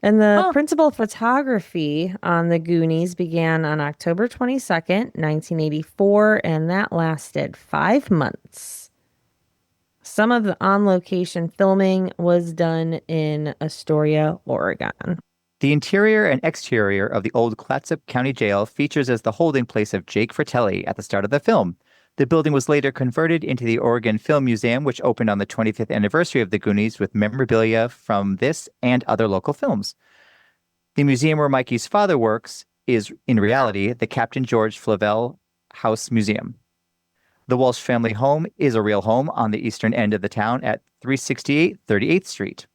And the principal photography on the Goonies began on October 22nd, 1984, and that lasted 5 months. Some of the on-location filming was done in Astoria, Oregon. The interior and exterior of the old Clatsop County Jail features as the holding place of Jake Fratelli at the start of the film. The building was later converted into the Oregon Film Museum, which opened on the 25th anniversary of the Goonies with memorabilia from this and other local films. The museum where Mikey's father works is, in reality, the Captain George Flavel House Museum. The Walsh family home is a real home on the eastern end of the town at 368 38th Street.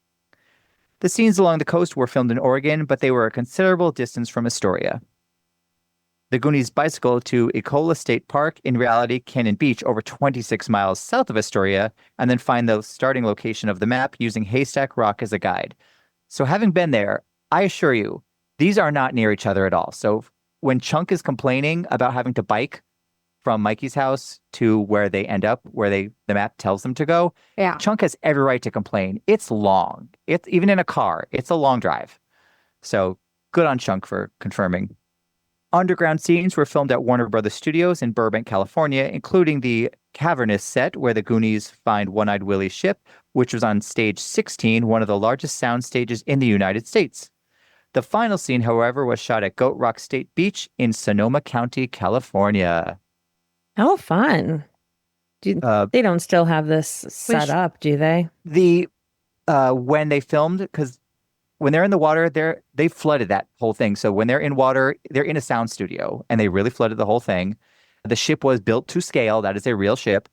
The scenes along the coast were filmed in Oregon, but they were a considerable distance from Astoria. The Goonies bicycle to Ecola State Park, in reality Cannon Beach, over 26 miles south of Astoria, and then find the starting location of the map using Haystack Rock as a guide. So having been there, I assure you, these are not near each other at all. So when Chunk is complaining about having to bike from Mikey's house to where they end up, where the map tells them to go, Yeah. Chunk has every right to complain. It's long. It's even in a car. It's a long drive. So good on Chunk for confirming. Underground scenes were filmed at Warner Brothers Studios in Burbank, California, including the cavernous set where the Goonies find One-Eyed Willy's ship, which was on stage 16, one of the largest sound stages in the United States. The final scene, however, was shot at Goat Rock State Beach in Sonoma County, California. Oh, fun. They don't still have this set up, do they? When they filmed, because when they're in the water, they flooded that whole thing. So when they're in water, they're in a sound studio, and they really flooded the whole thing. The ship was built to scale. That is a real ship.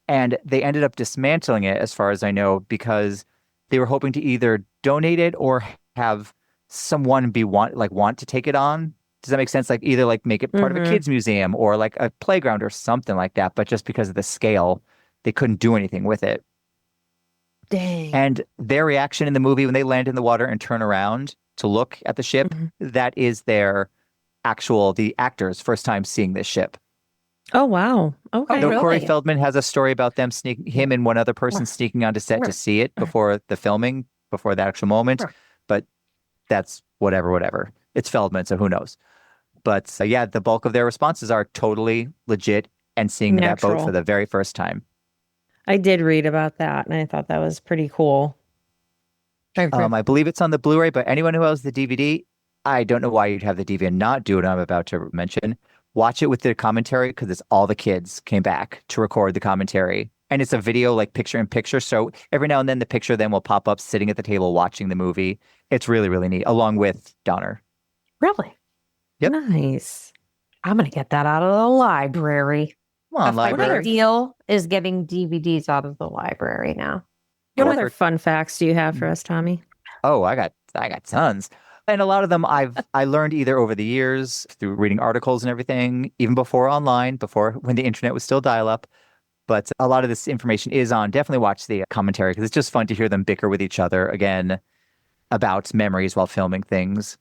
And they ended up dismantling it, as far as I know, because they were hoping to either donate it or have someone want to take it on. Does that make sense? Like either like make it part of a kids museum or like a playground or something like that. But just because of the scale, they couldn't do anything with it. Dang. And their reaction in the movie when they land in the water and turn around to look at the ship, that is the actors' first time seeing this ship. Oh, wow. Okay. Though Corey really? Feldman has a story about them him and one other person sneaking onto set to see it before the filming, before the actual moment. But that's whatever. It's Feldman, so who knows? But yeah, the bulk of their responses are totally legit and seeing that boat Natural. for the very first time. I did read about that, and I thought that was pretty cool. I believe it's on the Blu-ray, but anyone who has the DVD, I don't know why you'd have the DVD and not do what I'm about to mention. Watch it with the commentary because it's all the kids came back to record the commentary. And it's a video like picture in picture. So every now and then the picture then will pop up sitting at the table watching the movie. It's really, really neat, along with Donner. Really? Yep. Nice. I'm going to get that out of the library. Come on, What library. deal is getting DVDs out of the library now? What Or other for- fun facts do you have for us, Tommy? Oh, I got tons. And a lot of them I learned either over the years through reading articles and everything, even before online, before when the internet was still dial-up. But a lot of this information is on. Definitely watch the commentary because it's just fun to hear them bicker with each other again about memories while filming things.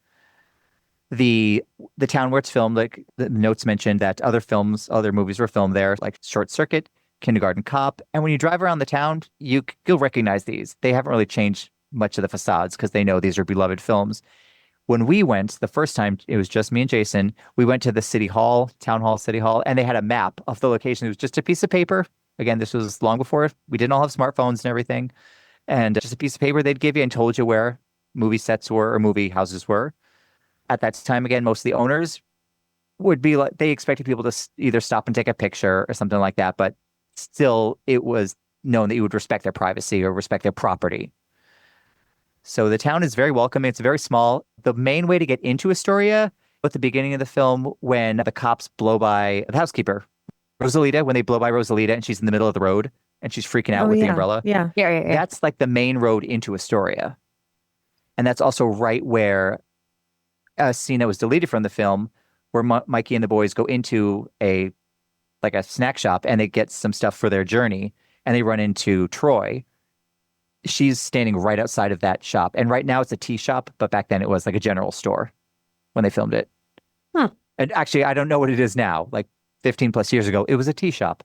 The town where it's filmed, like the notes mentioned that other movies were filmed there, like Short Circuit, Kindergarten Cop. And when you drive around the town, you'll recognize these. They haven't really changed much of the facades because they know these are beloved films. When we went the first time, it was just me and Jason. We went to the city hall, town hall, city hall, and they had a map of the location. It was just a piece of paper. Again, this was long before we didn't all have smartphones and everything. And just a piece of paper they'd give you and told you where movie sets were or movie houses were. At that time, again, most of the owners would be like, they expected people to either stop and take a picture or something like that. But still, it was known that you would respect their privacy or respect their property. So the town is very welcoming. It's very small. The main way to get into Astoria, at the beginning of the film, when the cops blow by the housekeeper, Rosalita, when they blow by Rosalita and she's in the middle of the road and she's freaking out with the umbrella. Yeah. Yeah. That's like the main road into Astoria. And that's also right where a scene that was deleted from the film where Mikey and the boys go into a snack shop and they get some stuff for their journey and they run into Troy. She's standing right outside of that shop. And right now it's a tea shop, but back then it was like a general store when they filmed it. Huh. And actually, I don't know what it is now. Like 15 plus years ago, it was a tea shop.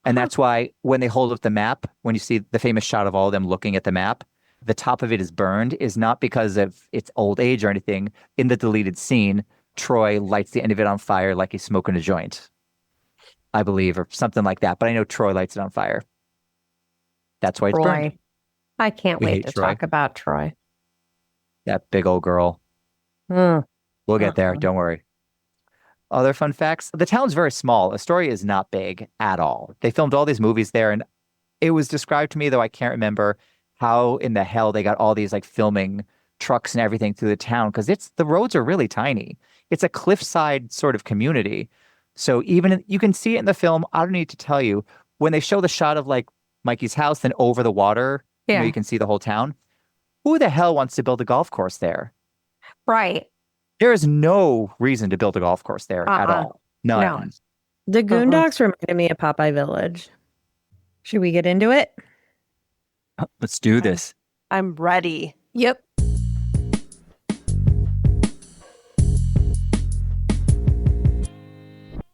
And that's why when they hold up the map, when you see the famous shot of all of them looking at the map, the top of it is burned is not because of its old age or anything. In the deleted scene, Troy lights the end of it on fire like he's smoking a joint, I believe, or something like that. But I know Troy lights it on fire. That's why it's burned. Troy. I can't We wait hate to Troy. talk about Troy. That big old girl. Mm. We'll get there. Don't worry. Other fun facts. The town's very small. Astoria is not big at all. They filmed all these movies there. And it was described to me, though I can't remember how in the hell they got all these like filming trucks and everything through the town. Because the roads are really tiny. It's a cliffside sort of community. So you can see it in the film. I don't need to tell you. When they show the shot of like Mikey's house, then over the water, Yeah. you can see the whole town. Who the hell wants to build a golf course there? Right. There is no reason to build a golf course there at all. None. No. The Goondocks reminded me of Popeye Village. Should we get into it? Let's do this. I'm ready. Yep.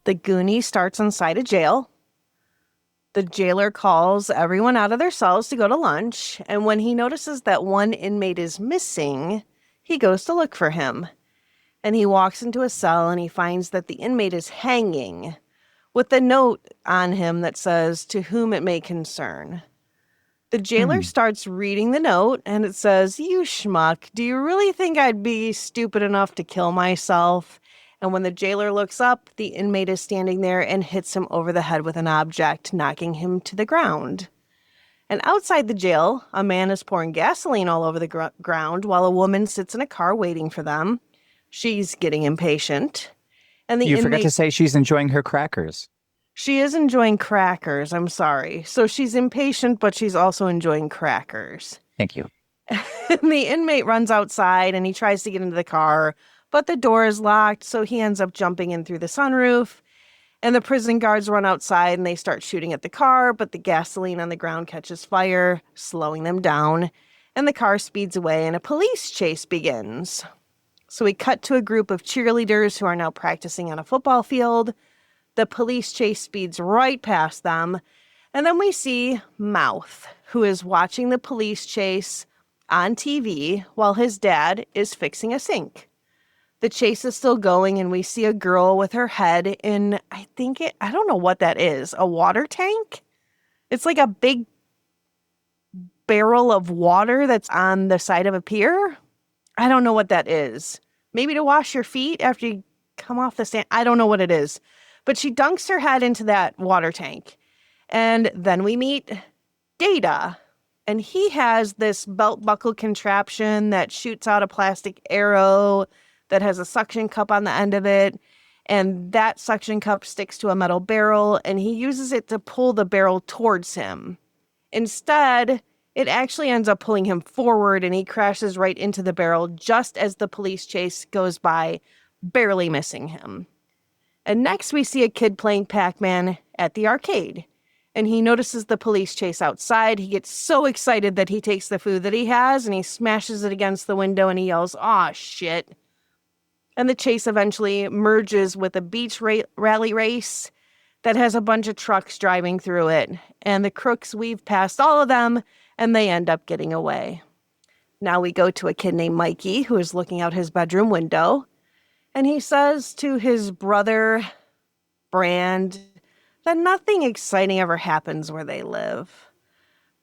The Goonie starts inside a jail. The jailer calls everyone out of their cells to go to lunch, and when he notices that one inmate is missing, he goes to look for him. And he walks into a cell and he finds that the inmate is hanging with a note on him that says, "To whom it may concern." The jailer starts reading the note and it says, "You schmuck, do you really think I'd be stupid enough to kill myself?" And when the jailer looks up, the inmate is standing there and hits him over the head with an object, knocking him to the ground. And outside the jail, a man is pouring gasoline all over the ground while a woman sits in a car waiting for them. She's getting impatient. And the You forgot inmate, to say she's enjoying her crackers. she is enjoying crackers. I'm sorry. So she's impatient, but she's also enjoying crackers. Thank you. The inmate runs outside and he tries to get into the car, but the door is locked, so he ends up jumping in through the sunroof. And the prison guards run outside and they start shooting at the car, but the gasoline on the ground catches fire, slowing them down. And the car speeds away and a police chase begins. So we cut to a group of cheerleaders who are now practicing on a football field. The police chase speeds right past them. And then we see Mouth, who is watching the police chase on TV while his dad is fixing a sink. The chase is still going, and we see a girl with her head in, I don't know what that is, a water tank? It's like a big barrel of water that's on the side of a pier. I don't know what that is. Maybe to wash your feet after you come off the stand. I don't know what it is. But she dunks her head into that water tank. And then we meet Data. And he has this belt buckle contraption that shoots out a plastic arrow that has a suction cup on the end of it. And that suction cup sticks to a metal barrel, and he uses it to pull the barrel towards him. Instead, it actually ends up pulling him forward, and he crashes right into the barrel just as the police chase goes by, barely missing him. And next we see a kid playing Pac-Man at the arcade. And he notices the police chase outside. He gets so excited that he takes the food that he has, and he smashes it against the window, and he yells, "Aw, shit." And the chase eventually merges with a beach rally race that has a bunch of trucks driving through it. And the crooks weave past all of them, and they end up getting away. Now we go to a kid named Mikey, who is looking out his bedroom window. And he says to his brother, Brand, that nothing exciting ever happens where they live.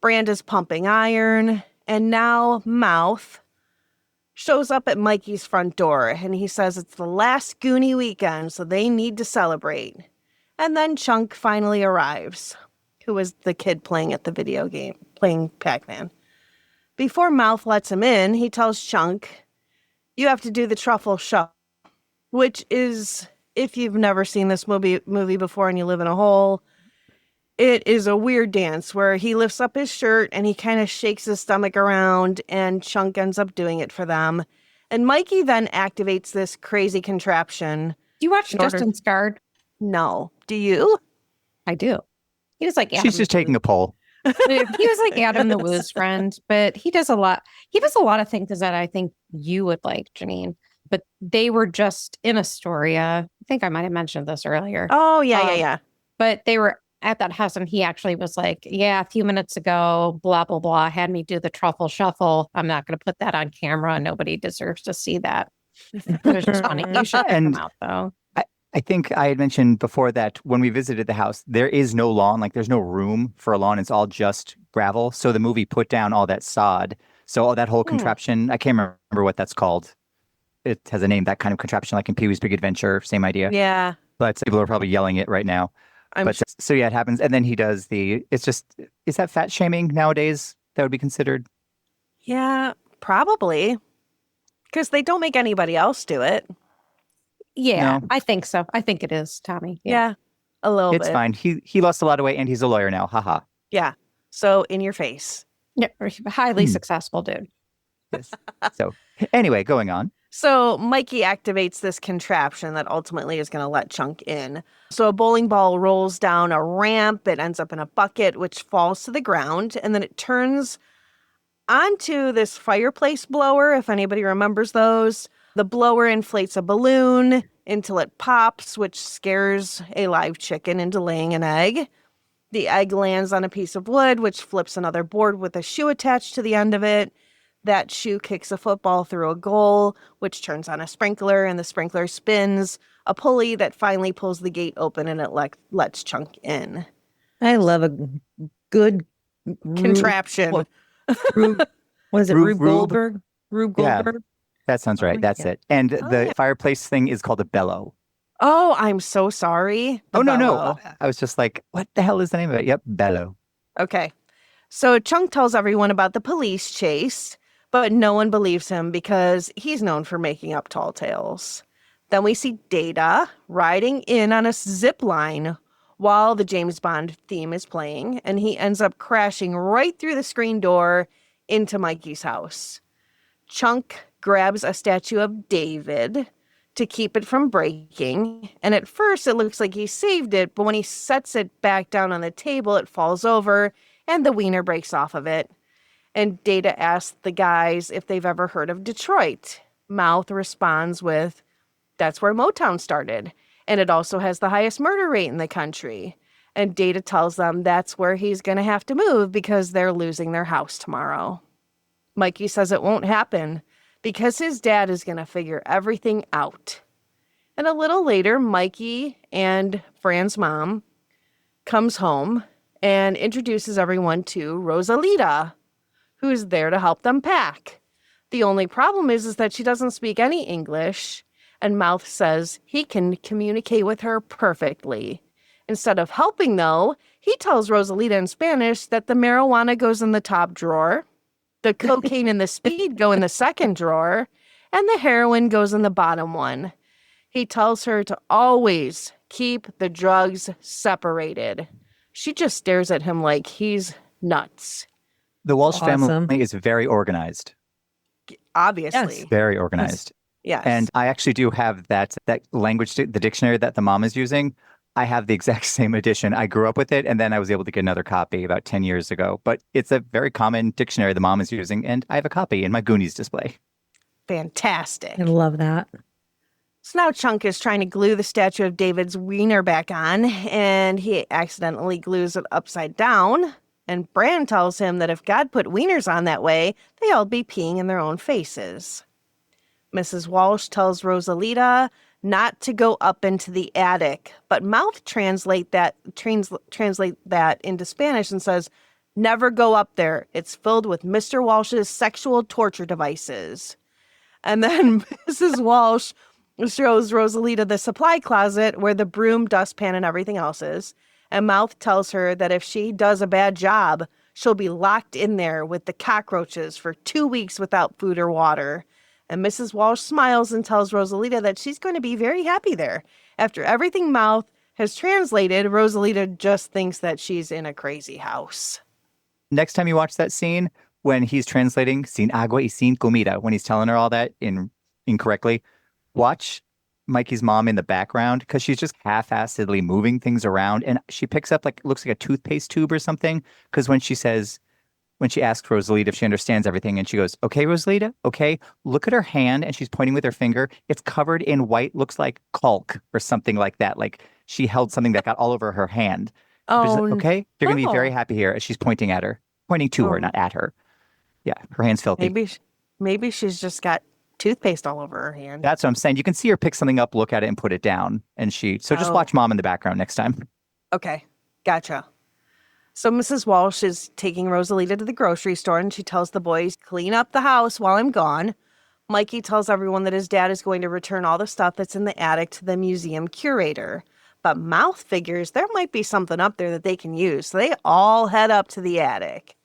Brand is pumping iron, and now Mouth shows up at Mikey's front door, and he says it's the last Goonie weekend, so they need to celebrate. And then Chunk finally arrives, who was the kid playing at the video game, playing Pac-Man. Before Mouth lets him in, he tells Chunk, "You have to do the truffle shuffle," which is, if you've never seen this movie before and you live in a hole, it is a weird dance where he lifts up his shirt and he kind of shakes his stomach around, and Chunk ends up doing it for them. And Mikey then activates this crazy contraption. Do you watch Justin Scarred? No. Do you? I do. He was like She's just taking a poll. He was like Adam the Woo's friend, but he does a lot. He does a lot of things that I think you would like, Jeannine. But they were just in Astoria. I think I might have mentioned this earlier. Oh, yeah. But they were at that house, and he actually was like, "Yeah, a few minutes ago, blah, blah, blah, had me do the truffle shuffle. I'm not going to put that on camera. Nobody deserves to see that." It was just funny. You should check him out, though. I think I had mentioned before that when we visited the house, there is no lawn. Like, there's no room for a lawn. It's all just gravel. So the movie put down all that sod. So all that whole contraption, I can't remember what that's called. It has a name, that kind of contraption, like in Pee-wee's Big Adventure, same idea. Yeah. But people are probably yelling it right now. So yeah, it happens. And then he does is that fat shaming nowadays that would be considered? Yeah, probably. Because they don't make anybody else do it. Yeah, No. I think so. I think it is, Tommy. Yeah, a little bit. It's fine. He lost a lot of weight and he's a lawyer now. Haha. Yeah. So in your face. Yeah, highly successful dude. Yes. So anyway, going on. So Mikey activates this contraption that ultimately is going to let Chunk in. So a bowling ball rolls down a ramp. It ends up in a bucket, which falls to the ground. And then it turns onto this fireplace blower, if anybody remembers those. The blower inflates a balloon until it pops, which scares a live chicken into laying an egg. The egg lands on a piece of wood, which flips another board with a shoe attached to the end of it. That shoe kicks a football through a goal, which turns on a sprinkler, and the sprinkler spins a pulley that finally pulls the gate open, and it lets Chunk in. I love a good Contraption. What is it? Rube Goldberg? Rube Goldberg? Yeah, that sounds right. That's it. And the fireplace thing is called a bellow. Oh, I'm so sorry. The No. bellow. I was just like, what the hell is the name of it? Yep, bellow. Okay. So Chunk tells everyone about the police chase, but no one believes him because he's known for making up tall tales. Then we see Data riding in on a zip line while the James Bond theme is playing, and he ends up crashing right through the screen door into Mikey's house. Chunk grabs a statue of David to keep it from breaking, and at first it looks like he saved it, but when he sets it back down on the table, it falls over and the wiener breaks off of it. And Data asks the guys if they've ever heard of Detroit. Mouth responds with, "That's where Motown started, and it also has the highest murder rate in the country." And Data tells them that's where he's going to have to move because they're losing their house tomorrow. Mikey says it won't happen because his dad is going to figure everything out. And a little later, Mikey and Fran's mom comes home and introduces everyone to Rosalita, who's there to help them pack. The only problem is that she doesn't speak any English, and Mouth says he can communicate with her perfectly. Instead of helping, though, he tells Rosalita in Spanish that the marijuana goes in the top drawer, the cocaine and the speed go in the second drawer, and the heroin goes in the bottom one. He tells her to always keep the drugs separated. She just stares at him like he's nuts. The Walsh Awesome. family is very organized. Obviously. Yes. Very organized. Yes. And I actually do have that language, the dictionary that the mom is using. I have the exact same edition. I grew up with it, and then I was able to get another copy about 10 years ago. But it's a very common dictionary the mom is using, and I have a copy in my Goonies display. Fantastic. I love that. So now Chunk is trying to glue the statue of David's wiener back on, and he accidentally glues it upside down. And Bran tells him that if God put wieners on that way, they all be peeing in their own faces. Mrs. Walsh tells Rosalita not to go up into the attic, but Mouth translate that into Spanish and says, "Never go up there. It's filled with Mr. Walsh's sexual torture devices." And then Mrs. Walsh shows Rosalita the supply closet where the broom, dustpan, and everything else is. And Mouth tells her that if she does a bad job, she'll be locked in there with the cockroaches for 2 weeks without food or water. And Mrs. Walsh smiles and tells Rosalita that she's going to be very happy there. After everything Mouth has translated, Rosalita just thinks that she's in a crazy house. Next time you watch that scene, when he's translating sin agua y sin comida, when he's telling her all that incorrectly, watch Mikey's mom in the background because she's just half-assedly moving things around, and she picks up looks like a toothpaste tube or something, because when she asks Rosalita if she understands everything, and she goes, "Okay, Rosalita, okay," look at her hand, and she's pointing with her finger. It's covered in white, looks like caulk or something like that. Like she held something that got all over her hand. She's like, "Okay, you're going to be very happy here," as she's pointing to her, not at her. Yeah, her hand's filthy. Maybe she's just got toothpaste all over her hand. That's what I'm saying. You can see her pick something up, look at it, and put it down. And just watch mom in the background next time. Okay, gotcha. So Mrs. Walsh is taking Rosalita to the grocery store, and she tells the boys, "Clean up the house while I'm gone." Mikey tells everyone that his dad is going to return all the stuff that's in the attic to the museum curator. But Mouth figures there might be something up there that they can use, so they all head up to the attic.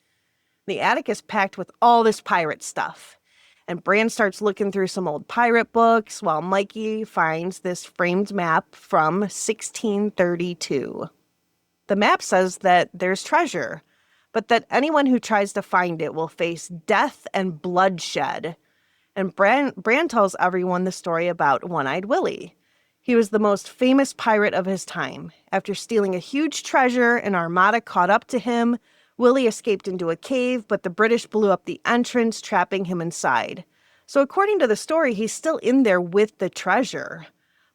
The attic is packed with all this pirate stuff. And Bran starts looking through some old pirate books while Mikey finds this framed map from 1632. The map says that there's treasure, but that anyone who tries to find it will face death and bloodshed. And Bran tells everyone the story about One-Eyed Willy. He was the most famous pirate of his time. After stealing a huge treasure, an armada caught up to him. Willy escaped into a cave, but the British blew up the entrance, trapping him inside. So according to the story, he's still in there with the treasure.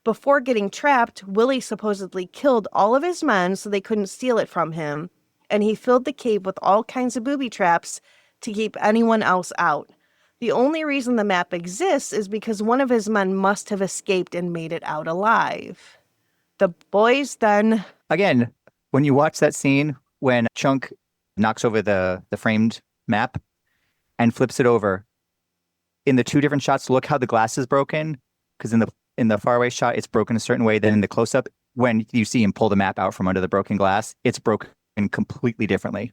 Before getting trapped, Willy supposedly killed all of his men so they couldn't steal it from him, and he filled the cave with all kinds of booby traps to keep anyone else out. The only reason the map exists is because one of his men must have escaped and made it out alive. The boys then... Again, when you watch that scene, when Chunk knocks over the framed map and flips it over, in the two different shots, look how the glass is broken, because in the faraway shot, it's broken a certain way. Then in the close-up, when you see him pull the map out from under the broken glass, it's broken completely differently.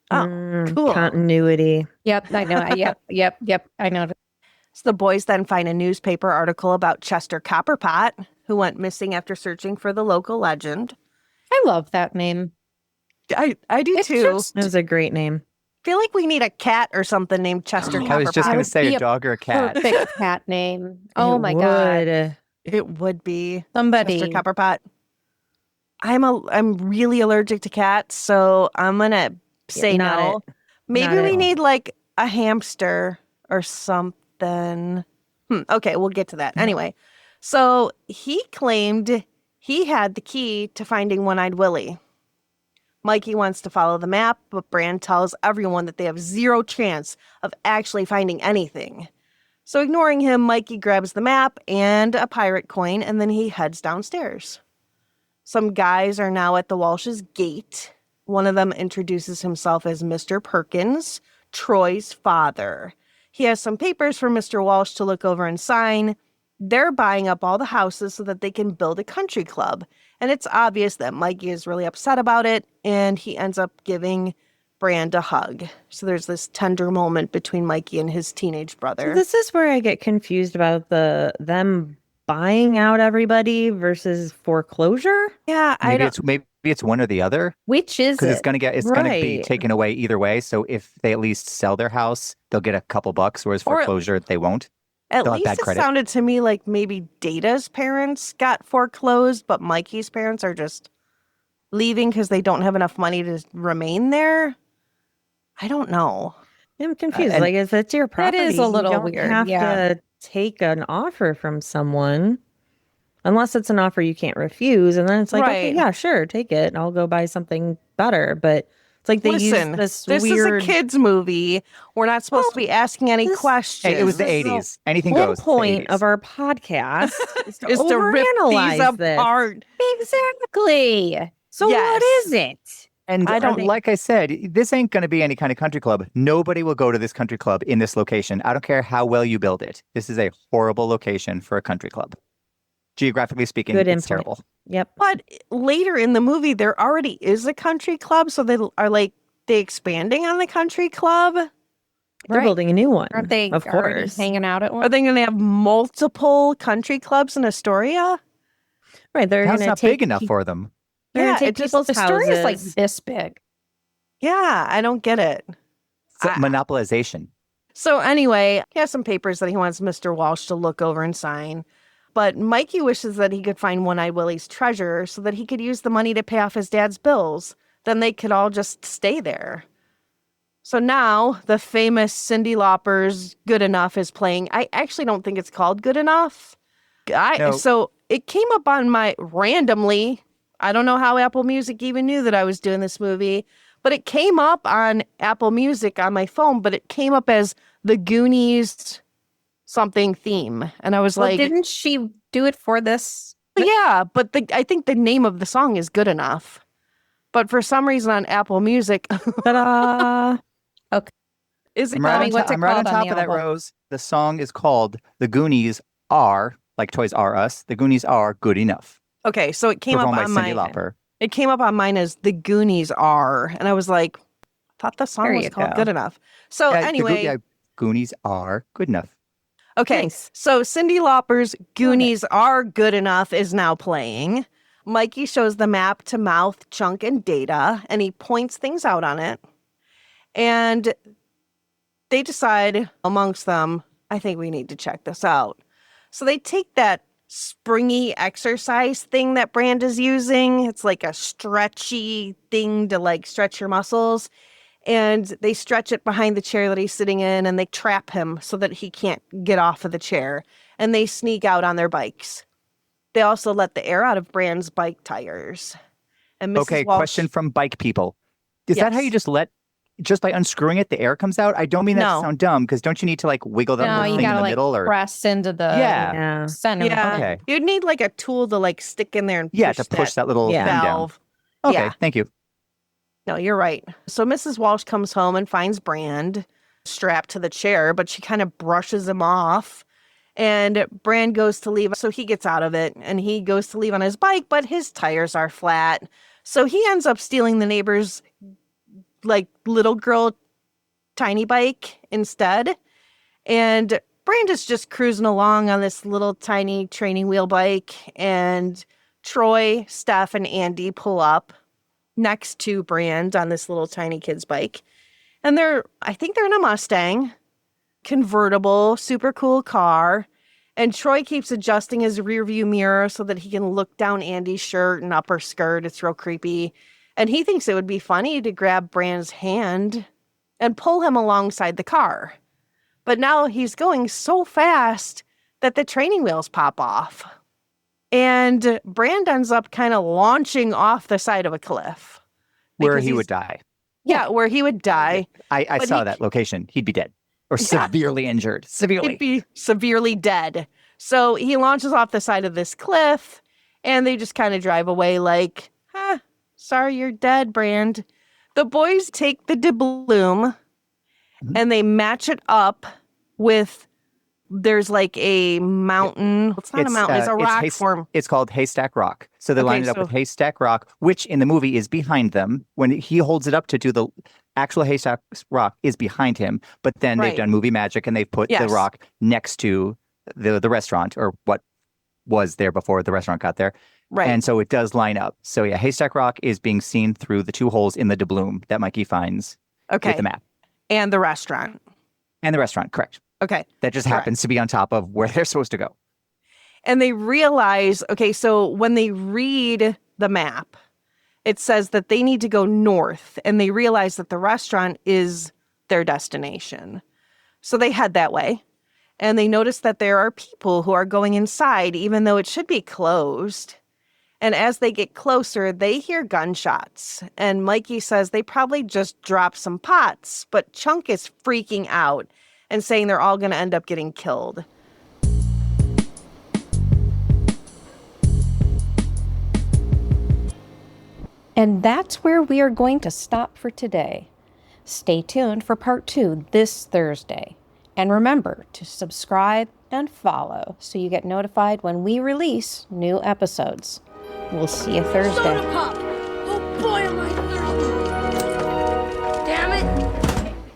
Oh, cool. Continuity. Yep, I know. Yep, I know. So the boys then find a newspaper article about Chester Copperpot, who went missing after searching for the local legend. I love that name. I do It's too. just- That was a great name. I feel like we need a cat or something named Chester Copperpot. I was just going would to say be a a dog or a cat. Perfect cat name. Oh It my God. would. It would be Somebody. Chester Copperpot. I'm really allergic to cats, so I'm gonna say not no. it. Maybe Not we it. need like a hamster or something. Okay, we'll get to that. Anyway, so he claimed he had the key to finding One-Eyed Willy. Mikey wants to follow the map, but Brand tells everyone that they have zero chance of actually finding anything. So ignoring him, Mikey grabs the map and a pirate coin, and then he heads downstairs. Some guys are now at the Walsh's gate. One of them introduces himself as Mr. Perkins, Troy's father. He has some papers for Mr. Walsh to look over and sign. They're buying up all the houses so that they can build a country club. And it's obvious that Mikey is really upset about it, and he ends up giving Brand a hug. So there's this tender moment between Mikey and his teenage brother. So this is where I get confused about them buying out everybody versus foreclosure. Yeah, Maybe it's one or the other. Which is Because it? it's gonna be Right. taken away either way. So if they at least sell their house, they'll get a couple bucks, whereas Or- foreclosure they won't. At They'll have least bad it credit. sounded to me like maybe Data's parents got foreclosed, but Mikey's parents are just leaving because they don't have enough money to remain there. I don't know. I'm confused. and- Like, if it's your That property, is a little you don't weird, have yeah. to take an offer from someone unless it's an offer you can't refuse. And then it's like, okay, Right. yeah, sure, take it. I'll go buy something better. But it's like they Listen, use this weird. is a kid's movie. We're not supposed to be asking any this- questions. Hey, it was the This is the 80s. Anything whole goes. It's the point 80s. of our podcast is to is to rip these overanalyze this. apart. Exactly. So what Yes. is it? And I don't- like I said, this ain't going to be any kind of country club. Nobody will go to this country club in this location. I don't care how well you build it. This is a horrible location for a country club. Geographically speaking, Good it's input. terrible. Yep. But later in the movie, there already is a country club, so they expanding on the country club. They're Right. building a new one. Aren't they Of already course. hanging out at Are one? they going to have multiple country clubs in Astoria? Right. They're Town's going to not take big enough for them. They're Yeah, gonna take it just- people's The story is like houses. this big. Yeah, I don't get it. It's monopolization. So anyway, he has some papers that he wants Mr. Walsh to look over and sign. But Mikey wishes that he could find One-Eyed Willy's treasure so that he could use the money to pay off his dad's bills. Then they could all just stay there. So now the famous Cyndi Lauper's Good Enough is playing. I actually don't think it's called Good Enough. No. So it came up on my randomly. I don't know how Apple Music even knew that I was doing this movie, but it came up on Apple Music on my phone, but it came up as the Goonies something theme. And I was Well, like, didn't she do it for this? yeah, but I think the name of the song is Good Enough. But for some reason on Apple Music, Ta-da. is it I'm right, Tommy, on, what's it I'm right on called on top the of that, album? Rose. The song is called The Goonies Are, like Toys R Us, The Goonies Are Good Enough. okay? So it came up Performed by on Cyndi mine. Lauper. It came up on mine as The Goonies Are, and I was like, I thought the song There was you called go. Good Enough. So Yeah, anyway, Goonies Are Good Enough. okay. Nice. So Cyndi Lauper's Goonies Are Good Enough is now playing. Mikey shows the map to Mouth, Chunk, and Data, and he points things out on it. And they decide amongst them, I think we need to check this out. So they take that springy exercise thing that Brand is using. It's like a stretchy thing to like stretch your muscles. And they stretch it behind the chair that he's sitting in, and they trap him so that he can't get off of the chair. And they sneak out on their bikes. They also let the air out of Brand's bike tires. And Mrs. Okay, Walsh, question from bike people. Is that how Yes. you just by unscrewing it, the air comes out? I don't mean that No. to sound dumb, because don't you need to like wiggle that No, little you thing in gotta the like middle? Or press into the Yeah. Yeah. center. Yeah. Okay. You'd need like a tool to like stick in there and Yeah, to push that little Yeah. thing down. valve. Okay, Yeah. thank you. No, you're right. So Mrs. Walsh comes home and finds Brand strapped to the chair, but she kind of brushes him off. And Brand goes to leave, so he gets out of it, and he goes to leave on his bike, but his tires are flat. So he ends up stealing the neighbor's like little girl tiny bike instead. And Brand is just cruising along on this little tiny training wheel bike, and Troy, Steph, and Andy pull up next to Brand on this little tiny kid's bike. And I think they're in a Mustang, convertible, super cool car. And Troy keeps adjusting his rearview mirror so that he can look down Andy's shirt and upper skirt. It's real creepy. And he thinks it would be funny to grab Brand's hand and pull him alongside the car. But now he's going so fast that the training wheels pop off. And Brand ends up kind of launching off the side of a cliff. Where he would die. Yeah, where he would die. I saw that location. He'd be dead or severely injured. Severely. He'd be severely dead. So he launches off the side of this cliff, and they just kind of drive away like, sorry, you're dead, Brand. The boys take the doubloon and they match it up with, there's like a mountain. It's not a mountain, it's a rock form. It's called Haystack Rock. So they line it up with Haystack Rock, which in the movie is behind them. When he holds it up to do the actual Haystack Rock is behind him. But then they've done movie magic and they've put the rock next to the restaurant, or what was there before the restaurant got there. Right. And so it does line up. So yeah, Haystack Rock is being seen through the 2 holes in the doubloon that Mikey finds with the map. And the restaurant. And the restaurant, correct. Okay. That just happens to be on top of where they're supposed to go. And they realize, so when they read the map, it says that they need to go north, and they realize that the restaurant is their destination. So they head that way, and they notice that there are people who are going inside, even though it should be closed. And as they get closer, they hear gunshots. And Mikey says they probably just dropped some pots, but Chunk is freaking out and saying they're all going to end up getting killed. And that's where we are going to stop for today. Stay tuned for part 2 this Thursday. And remember to subscribe and follow so you get notified when we release new episodes. We'll see you Thursday. Soda pop! Oh boy, am I